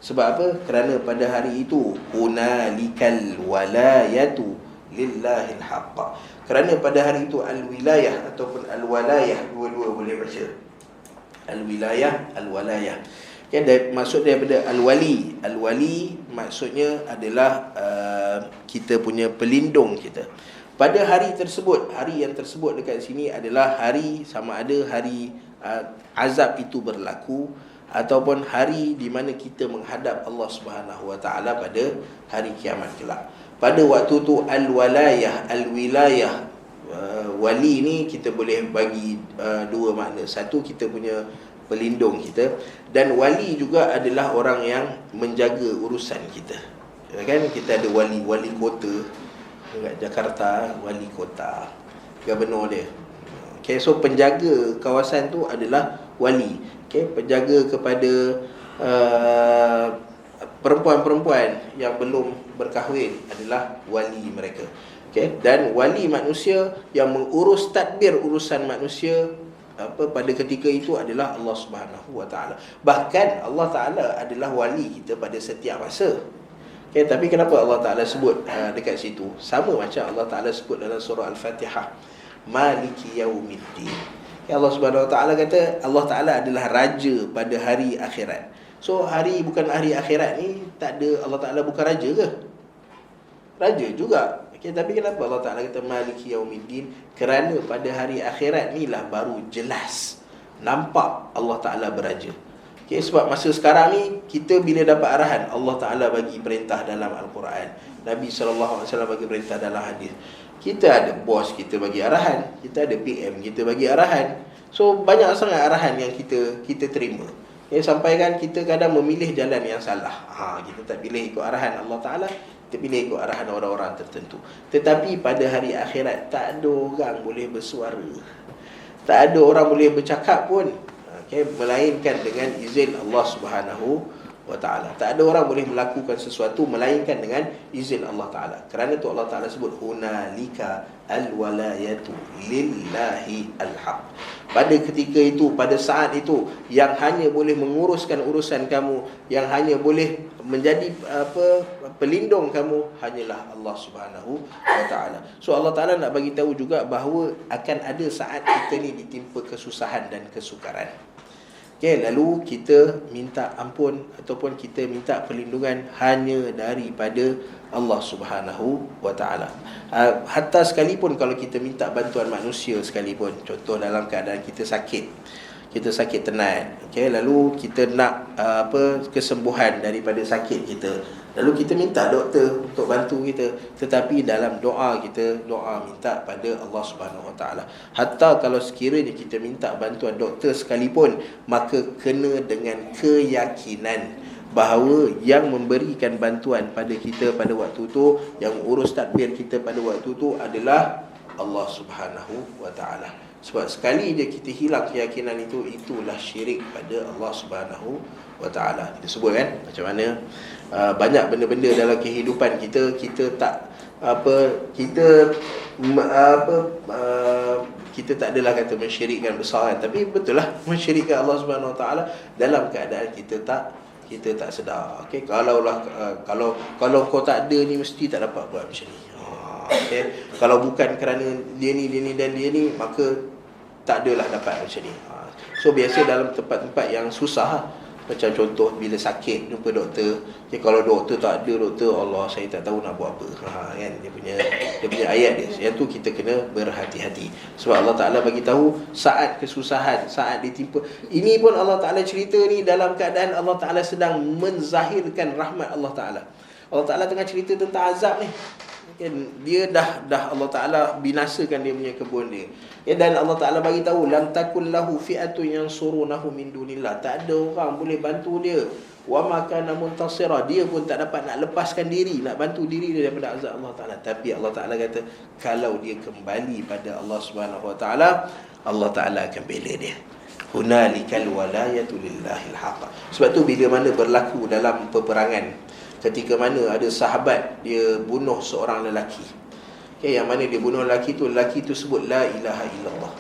A: Sebab apa? Kerana pada hari itu hunalikal walayatu lillahil haqq. Kerana pada hari itu al-wilayah ataupun al-walayah, dua-dua boleh baca. Al-wilayah, al-walayah. Maksud daripada al-wali. Al-wali maksudnya adalah kita punya pelindung kita. Pada hari tersebut, hari yang tersebut dekat sini adalah hari, sama ada hari azab itu berlaku ataupun hari di mana kita menghadap Allah Subhanahu Wa Taala pada hari kiamat kelak. Pada waktu tu al-walayah, al-wilayah, wali ni kita boleh bagi dua makna. Satu, kita punya pelindung kita, dan wali juga adalah orang yang menjaga urusan kita. Kita ada wali kota dekat Jakarta, wali kota, gubernur dia. So penjaga kawasan tu adalah wali. Penjaga kepada perempuan-perempuan yang belum berkahwin adalah wali mereka. Dan wali manusia yang mengurus tadbir urusan manusia pada ketika itu adalah Allah Subhanahu Wa Taala. Bahkan Allah Taala adalah wali kita pada setiap masa. Tapi kenapa Allah Taala sebut dekat situ? Sama macam Allah Taala sebut dalam surah Al-Fatihah, Maliki Yaumiddin. Allah Subhanahu Wa Taala kata Allah Taala adalah raja pada hari akhirat. So hari bukan hari akhirat ni tak ada Allah Taala bukan raja ke? raja juga. Tapi kenapa Allah Ta'ala kata Maliki Yaumiddin? Kerana pada hari akhirat ni lah baru jelas nampak Allah Ta'ala beraja. Sebab masa sekarang ni kita bila dapat arahan, Allah Ta'ala bagi perintah dalam Al-Quran, Nabi SAW bagi perintah dalam hadis. Kita ada bos, kita bagi arahan. Kita ada PM, kita bagi arahan. So banyak sangat arahan yang kita terima. Sampai kan kita kadang memilih jalan yang salah. Kita tak pilih ikut arahan Allah Ta'ala, kita pilih ikut arahan orang-orang tertentu. Tetapi pada hari akhirat tak ada orang boleh bersuara, tak ada orang boleh bercakap pun, melainkan dengan izin Allah Subhanahu wa Ta'ala. Tak ada orang boleh melakukan sesuatu melainkan dengan izin Allah Ta'ala. Kerana tu Allah Ta'ala sebut hunalika al-walayatu lillahi al-haq. Pada ketika itu, pada saat itu, yang hanya boleh menguruskan urusan kamu, yang hanya boleh menjadi pelindung kamu, hanyalah Allah Subhanahu wa Ta'ala. So Allah Ta'ala nak bagi tahu juga bahawa akan ada saat kita ni ditimpa kesusahan dan kesukaran. Lalu kita minta ampun ataupun kita minta perlindungan hanya daripada Allah Subhanahu wa Ta'ala. Hatta sekalipun kalau kita minta bantuan manusia sekalipun, contoh dalam keadaan kita sakit tenat, lalu kita nak kesembuhan daripada sakit kita, lalu kita minta doktor untuk bantu kita, tetapi dalam doa kita minta pada Allah Subhanahu Wa Taala. Hatta kalau sekiranya kita minta bantuan doktor sekalipun, maka kena dengan keyakinan bahawa yang memberikan bantuan pada kita pada waktu tu, yang urus tadbir kita pada waktu tu adalah Allah Subhanahu Wa Taala. Sebab sekali je kita hilang keyakinan itu, itulah syirik pada Allah Subhanahu Wa Taala. Kita sebut kan macam mana banyak benda-benda dalam kehidupan kita, kita tak kita tak adalah kata mensyirikkan besar kan, tapi betul lah mensyirikkan Allah Subhanahu Wa Taala dalam keadaan kita tak sedar. Kalau kau tak ada ni, mesti tak dapat buat macam ni. Kalau bukan kerana dia ni dan dia ni, maka tak adalah dapat macam ni. So biasa dalam tempat-tempat yang susah, macam contoh bila sakit jumpa doktor, kalau doktor tak ada, doktor Allah saya tak tahu nak buat apa, kan dia punya ayat dia. Yang tu kita kena berhati-hati. Sebab Allah Ta'ala bagi tahu saat kesusahan, saat ditimpa. Ini pun Allah Ta'ala cerita ni dalam keadaan Allah Ta'ala sedang menzahirkan rahmat Allah Ta'ala. Allah Ta'ala tengah cerita tentang azab ni. Dia dah Allah Ta'ala binasakan dia punya kebun dia. Dan Allah Ta'ala bagi tahu lam takul lahu fi'atun yansurunahu min dunillah. Tak ada orang boleh bantu dia. Wa ma kana muntasira. Dia pun tak dapat nak lepaskan diri, nak bantu diri dia daripada azab Allah Ta'ala. Tapi Allah Ta'ala kata kalau dia kembali pada Allah Subhanahu Wa Ta'ala, Allah Ta'ala akan bela dia. Hunalikal walayatu lillahil haq. Sebab tu bila mana berlaku dalam peperangan, ketika mana ada sahabat dia bunuh seorang lelaki, yang mana dia bunuh lelaki tu sebut la ilaha illallah.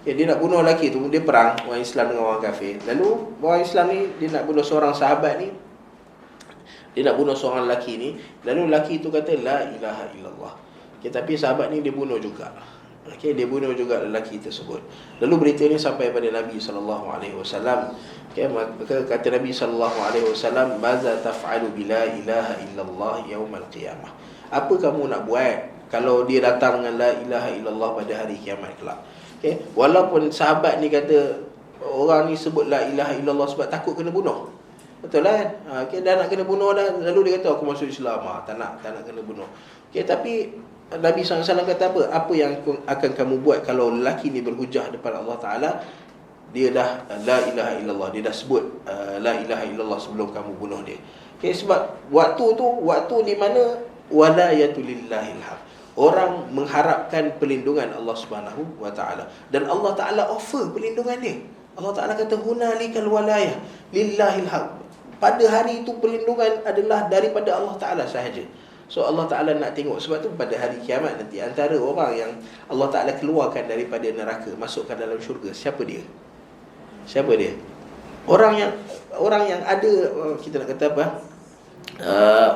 A: Dia nak bunuh lelaki tu, dia perang orang Islam dengan orang kafir. Lalu orang Islam ni dia nak bunuh seorang sahabat ni, dia nak bunuh seorang lelaki ni, lalu lelaki tu kata la ilaha illallah. Tapi sahabat ni dia bunuh juga. Dia bunuh juga lelaki tersebut. Lalu berita ni sampai pada Nabi SAW. Maka kata Nabi SAW, maza taf'alu bila ilaha illallah yaumal qiyamah. Apa kamu nak buat kalau dia datang dengan la ilaha illallah pada hari kiamat kelak? Walaupun sahabat ni kata orang ni sebut la ilaha illallah sebab takut kena bunuh, betul lah kan? Dah nak kena bunuh dah, lalu dia kata aku masuk Islam, tak nak kena bunuh. Tapi Nabi SAW kata apa? Apa yang akan kamu buat kalau lelaki ni berhujah depan Allah Ta'ala, dia dah la ilaha illallah, dia dah sebut la ilaha illallah sebelum kamu bunuh dia. Sebab waktu di mana walayatul lillahil haq, orang mengharapkan perlindungan Allah Subhanahu Wa Ta'ala, dan Allah Ta'ala offer perlindungan dia. Allah Ta'ala kata hunalikal walayah lillahil haq. Pada hari itu perlindungan adalah daripada Allah Ta'ala sahaja. So Allah Ta'ala nak tengok. Sebab tu pada hari kiamat nanti, antara orang yang Allah Ta'ala keluarkan daripada neraka, masukkan dalam syurga, siapa dia? Orang yang ada, kita nak kata apa,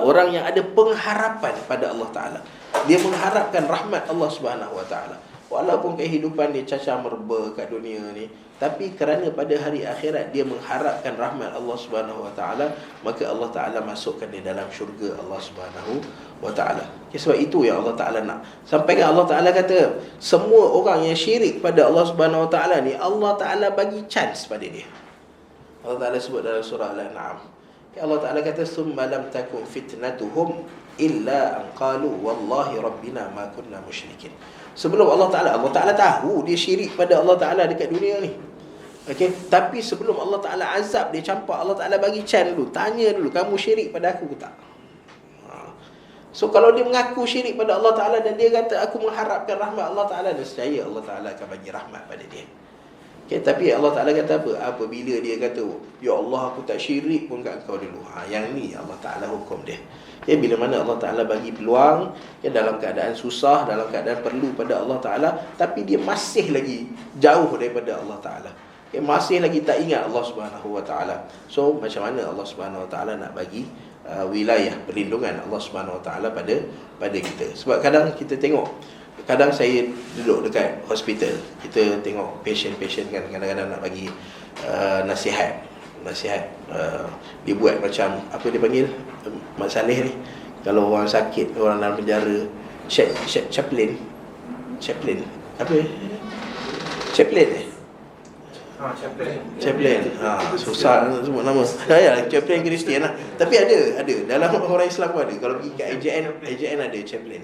A: orang yang ada pengharapan pada Allah Ta'ala. Dia mengharapkan rahmat Allah Subhanahu Wa Ta'ala. Walaupun kehidupan dia cacar merba kat dunia ni, tapi kerana pada hari akhirat dia mengharapkan rahmat Allah Subhanahu Wa Taala, maka Allah Taala masukkan dia dalam syurga Allah Subhanahu Wa Taala. Sebab itu yang Allah Ta'ala nak. Sampai kan Allah Ta'ala kata, semua orang yang syirik pada Allah Subhanahu Wa Ta'ala ni, Allah Ta'ala bagi chance pada dia. Allah Ta'ala sebut dalam surah Al-An'am, Allah Ta'ala kata, summa lam takun fitnatuhum illa an qalu wallahi rabbina ma kunna musyrikin. Sebelum Allah Ta'ala tahu dia syirik pada Allah Ta'ala dekat dunia ni. Okey, tapi sebelum Allah Ta'ala azab dia campak, Allah Ta'ala bagi chance dulu, tanya dulu, kamu syirik pada aku ke tak? So kalau dia mengaku syirik pada Allah Ta'ala dan dia kata aku mengharapkan rahmat Allah Ta'ala, nescaya Allah Ta'ala akan bagi rahmat pada dia. Okay, tapi Allah Ta'ala kata apa? Apabila dia kata, ya Allah aku tak syirik pun kat kau dulu, yang ni Allah Ta'ala hukum dia. Okay, bila mana Allah Ta'ala bagi peluang, dalam keadaan susah, dalam keadaan perlu pada Allah Ta'ala, tapi dia masih lagi jauh daripada Allah Ta'ala, masih lagi tak ingat Allah Subhanahu Wa Ta'ala. So macam mana Allah Subhanahu Wa Ta'ala nak bagi wilayah perlindungan Allah Subhanahu Wa Ta'ala pada kita? Sebab kadang kita tengok, kadang saya duduk dekat hospital, kita tengok patient kan, kadang-kadang nak bagi nasihat. Dia buat macam apa dia panggil, Mak Saleh ni, kalau orang sakit, orang dalam penjara, chaplain apa chaplain chaplain. Susah nak sebut nama. Ya, chaplain Kristian lah. Tapi ada dalam orang Islam pun ada. Kalau pergi kat AJN ada chaplain.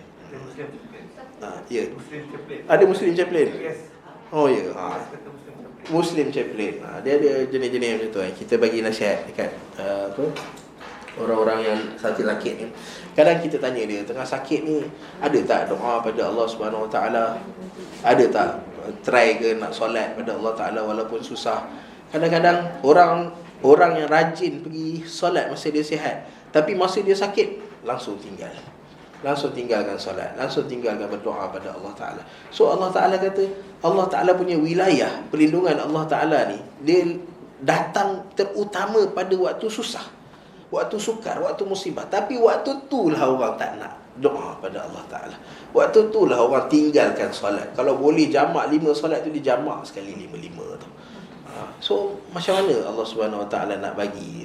A: Ya. Ada Muslim chaplain. Oh ya. Muslim chaplain. Dia ada jenis-jenis macam tu. Kita bagi nasihat dekat orang-orang yang sakit ni. Kadang kita tanya dia, tengah sakit ni, ada tak doa pada Allah Subhanahu Wa Ta'ala? Ada tak try ke nak solat pada Allah Ta'ala walaupun susah? Kadang-kadang orang yang rajin pergi solat masa dia sihat, tapi masa dia sakit langsung tinggalkan solat, langsung tinggalkan berdoa pada Allah Ta'ala. So Allah Ta'ala kata, Allah Ta'ala punya wilayah perlindungan Allah Ta'ala ni, dia datang terutama pada waktu susah, waktu sukar, waktu musibah. Tapi waktu itulah orang tak nak doa pada Allah Ta'ala. Waktu itulah orang tinggalkan solat. Kalau boleh jamak 5 solat tu, dia jamak sekali 5 tu. So macam mana Allah Subhanahu Wa Ta'ala nak bagi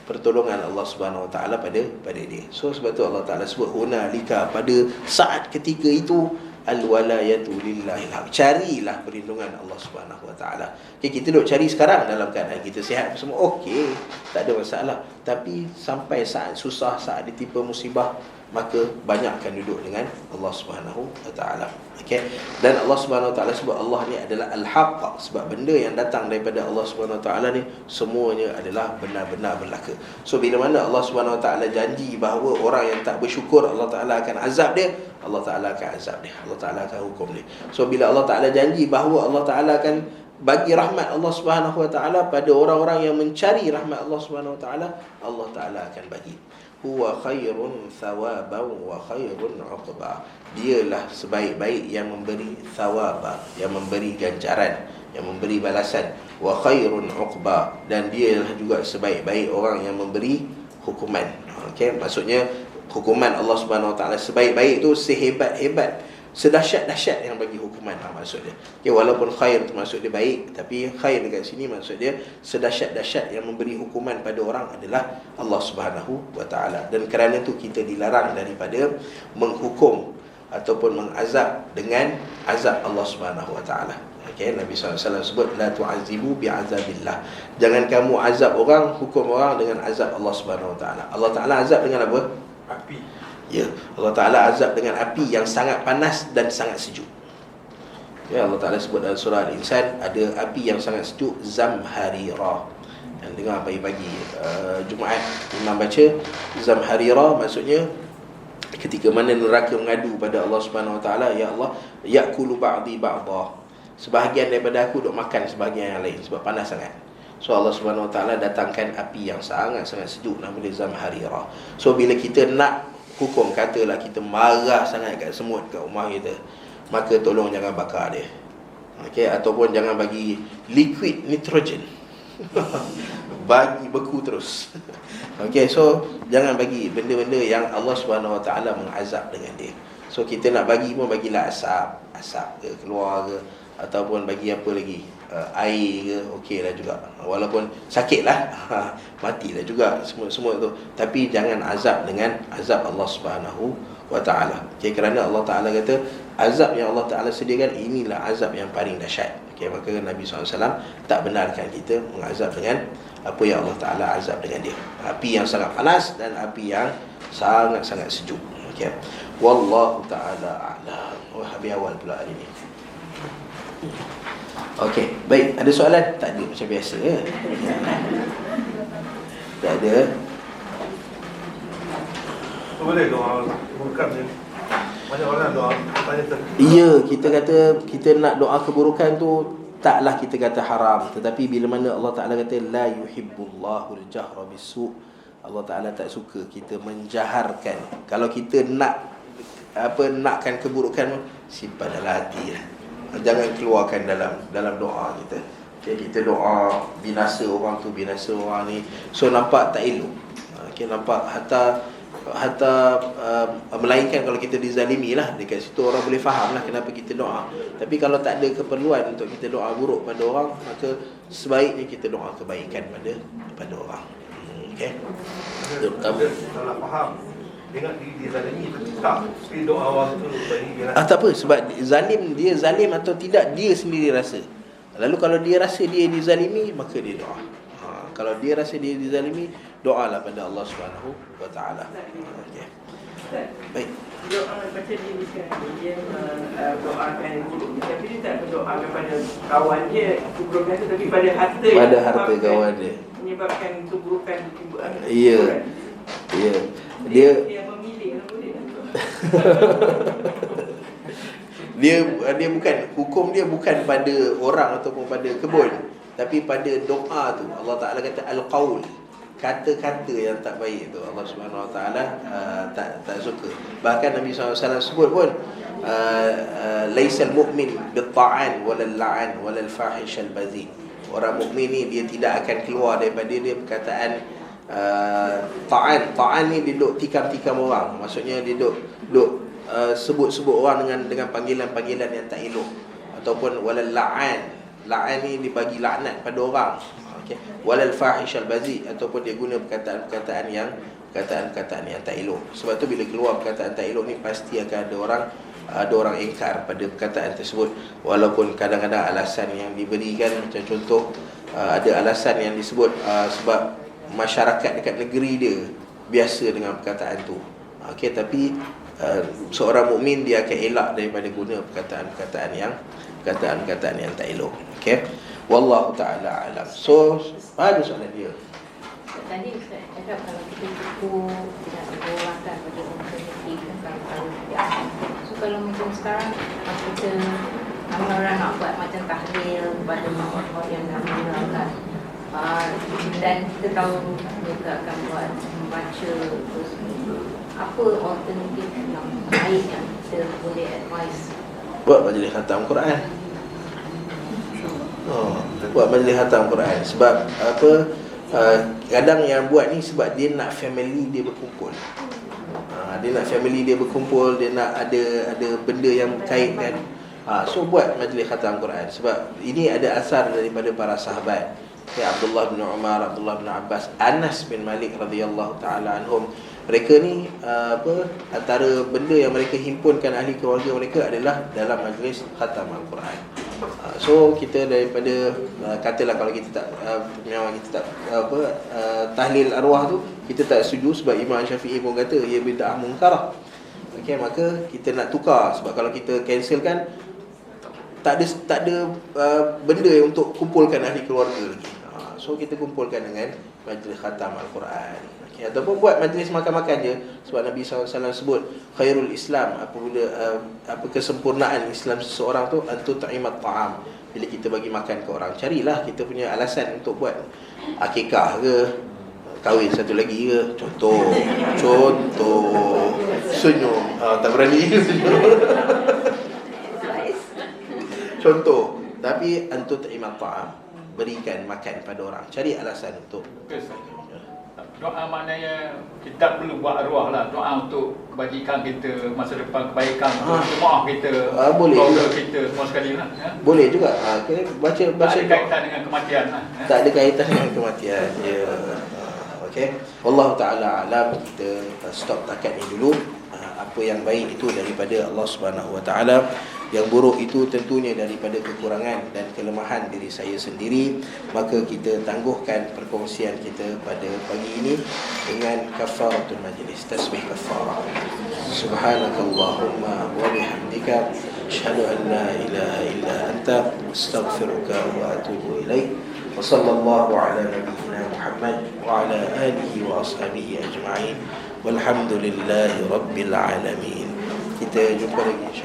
A: pertolongan Allah Subhanahu Wa Ta'ala pada dia? So sebab tu Allah Ta'ala sebut hunalika, pada saat ketika itu, al-walayatu lillahil haq. Carilah perlindungan Allah Subhanahu Wa Ta'ala. Kita duk cari sekarang dalam keadaan kita sihat semua, okey, tak ada masalah. Tapi sampai saat susah, saat ditimpa musibah, maka banyakkan duduk dengan Allah Subhanahu Wa Ta'ala. Okey. Dan Allah Subhanahu Wa Ta'ala sebut Allah ni adalah al-haq, sebab benda yang datang daripada Allah Subhanahu Wa Ta'ala ni semuanya adalah benar-benar berlaku. So bila mana Allah Subhanahu Wa Ta'ala janji bahawa orang yang tak bersyukur, Allah Ta'ala akan azab dia, Allah Ta'ala akan azab dia, Allah Ta'ala akan hukum dia. So bila Allah Ta'ala janji bahawa Allah Ta'ala akan bagi rahmat Allah Subhanahu Wa Ta'ala pada orang-orang yang mencari rahmat Allah Subhanahu Wa Ta'ala, Allah Ta'ala akan bagi. Huwa khairun thawaban wa khairun uqba. Dialah sebaik-baik yang memberi thawaba, yang memberi ganjaran, yang memberi balasan. Wa khairun uqba, dan dialah juga sebaik-baik orang yang memberi hukuman. Okey, maksudnya hukuman Allah Subhanahu Wa Ta'ala sebaik-baik tu, sehebat-hebat, sedahsyat-dahsyat yang bagi hukuman lah maksud dia. Okay, walaupun khair tu maksud dia baik, tapi khair dekat sini maksud dia sedahsyat-dahsyat yang memberi hukuman pada orang adalah Allah Subhanahu Wa Ta'ala. Dan kerana tu kita dilarang daripada menghukum ataupun mengazab dengan azab Allah Subhanahu Wa Ta'ala. Okay, Nabi SAW sebut, la tu'azibu bi'azabillah. Jangan kamu azab orang, hukum orang dengan azab Allah Subhanahu Wa Ta'ala. Allah Ta'ala azab dengan apa? Api. Ya, Allah Ta'ala azab dengan api yang sangat panas dan sangat sejuk. Ya, Allah Ta'ala sebut dalam surah Al-Insan, ada api yang sangat sejuk, zamharira. Dan dengar pagi-pagi Jumaat imam baca zamharira, maksudnya ketika mana neraka mengadu pada Allah Subhanahu Wa Ta'ala, ya Allah, ya'kulu ba'di ba'da, sebahagian daripada aku duk makan sebahagian yang lain sebab panas sangat. So Allah Subhanahu Wa Ta'ala datangkan api yang sangat-sangat sejuk, nama dia zamharira. So bila kita nak hukum, katalah kita marah sangat kat semut kat rumah kita, maka tolong jangan bakar dia. Okey, ataupun jangan bagi liquid nitrogen. Bagi beku terus. Okey, so jangan bagi benda-benda yang Allah Subhanahu Wa Ta'ala mengazab dengan dia. So kita nak bagi pun bagilah asap ke keluar ke, ataupun bagi apa lagi, air ke, okeylah juga. Walaupun sakitlah, matilah juga semua tu. Tapi jangan azab dengan azab Allah Subhanahu wa ta'ala. Okay, kerana Allah Ta'ala kata azab yang Allah Ta'ala sediakan inilah azab yang paling dahsyat. Okay, maka Nabi SAW tak benarkan kita mengazab dengan apa yang Allah Ta'ala azab dengan dia, api yang sangat panas dan api yang sangat-sangat sejuk. Okay. Wallahu ta'ala a'lam. Habis awal pula hari ni. Okey, baik. Ada soalan? Tak ada, macam biasa ya. Tak ada.
C: Boleh doa bukan ni. Banyak orang doa tanya tu.
A: Ya, kita kata kita nak doa keburukan tu taklah kita kata haram, tetapi bila mana Allah Ta'ala kata la yuhibbullahu al-jahra bisu', Allah Ta'ala tak suka kita menjaharkan. Kalau kita nakkan keburukan, simpan dalam hati lah. Jangan keluarkan dalam doa kita. Okay, kita doa binasa orang tu, binasa orang ni, so nampak tak elok. Okay, nampak hatta melainkan kalau kita dizalimi lah, dekat situ orang boleh faham lah kenapa kita doa. Tapi kalau tak ada keperluan untuk kita doa buruk pada orang, maka sebaiknya kita doa kebaikan pada orang. Okay.
C: Dia salah faham. Dia nak dizalimi tak. Tapi doa orang tu bagi dia.
A: Tak apa, sebab dia zalim atau tidak dia sendiri rasa. Lalu kalau dia rasa dia dizalimi, maka dia doa. Kalau dia rasa dia dizalimi, doalah pada Allah Subhanahu wa ta'ala. Okay. Baik.
D: Doa macam ni dia doakan buruk, tapi dia tak berdoa kepada kawan dia keburukan tu, tapi pada harta
A: kawan dia
D: menyebabkan keburukan.
A: Ya. Dia
D: memilih boleh.
A: dia bukan, hukum dia bukan pada orang ataupun pada kebun, tapi pada doa tu. Allah Ta'ala kata al-qaul, kata-kata yang tak baik tu Allah Subhanahu Wa Ta'ala tak suka. Bahkan Nabi SAW sebut pun laisal mu'min bil-ta'an walal la'an walal fahish al-bazi. Orang mukmin ni dia tidak akan keluar daripada dia perkataan ta'an ni dia duk tikam-tikam orang. Maksudnya dia duk sebut-sebut orang dengan panggilan-panggilan yang tak elok. Ataupun walal la'an, la'an ni dia bagi laknat pada orang. Okay. Walal fahish al-bazi, ataupun dia guna perkataan yang tak elok. Sebab tu bila keluar perkataan tak elok ni, pasti akan ada orang ingkar pada perkataan tersebut. Walaupun kadang-kadang alasan yang diberikan, macam contoh ada alasan yang disebut sebab masyarakat dekat negeri dia biasa dengan perkataan tu. Okey, tapi seorang mukmin dia akan elak daripada guna perkataan yang tak elok. Okey. Wallahu ta'ala alam. So, ada soalan dia.
E: Tadi Ustaz cakap kalau kita cukup tidak berorangkan pada komuniti kalau tidak. So kalau macam sekarang kita ramai orang nak buat macam tahlil pada mak-mak yang dah meninggalkan, dan kita tahu mereka akan buat membaca, apa alternatif yang baik yang kita boleh advise?
A: Buat majlis khatam Quran. Buat majlis khatam Quran. Sebab apa? Kadang yang buat ni sebab dia nak family dia berkumpul. Dia nak family dia berkumpul, dia nak ada benda yang kaitkan. So buat majlis khatam Quran. Sebab ini ada asar daripada para sahabat. Abdullah bin Umar, Abdullah bin Abbas, Anas bin Malik radhiyallahu taala anhum. Mereka ni antara benda yang mereka himpunkan ahli keluarga mereka adalah dalam majlis khatam Al-Quran. So kita daripada katalah kalau kita tak memang kita tak tahlil arwah tu kita tak setuju, sebab Imam Syafi'i pun kata ia bid'ah munkarah. Okey, maka kita nak tukar, sebab kalau kita cancelkan tak ada benda untuk kumpulkan ahli keluarga lagi. So kita kumpulkan dengan majlis khatam Al-Quran. Okay, ataupun buat majlis makan-makan je. Sebab Nabi SAW sebut khairul Islam, apa kesempurnaan Islam seseorang tu antu ta'imat ta'am, bila kita bagi makan ke orang. Carilah kita punya alasan untuk buat akikah ke, kahwin satu lagi ke. Contoh senyum, tak berani senyum. Contoh, tapi antu ta'imat ta'am, berikan makan pada orang. Cari alasan untuk
F: doa. Maknanya kita tak perlu buat arwah lah. Doa untuk kebajikan kita, masa depan kebaikan, untuk maaf kita,
A: boleh
F: keluarga
A: juga.
F: kita semua sekali lah, ya?
A: Boleh juga. Okay. Baca
F: tak ada kaitan dengan kematian lah, ya?
A: Tak ada kaitan dengan kematian. Okey. Wallahu ta'ala alam. Kita stop takat ni dulu. Apa Apa yang baik itu daripada Allah Subhanahu Wa Taala, yang buruk itu tentunya daripada kekurangan dan kelemahan diri saya sendiri. Maka kita tangguhkan perkongsian kita pada pagi ini dengan kafaratul majlis, tasbih kafarah. Subhanakallahumma wa bihamdika, asyhadu an la ilaha illa anta, astaghfiruka wa atubu ilaik. Wa sallallahu ala nabiyyina Muhammad wa ala alihi wa ashabihi ajma'in. Walhamdulillahi rabbil alamin. Kita jumpa lagi insya-Allah.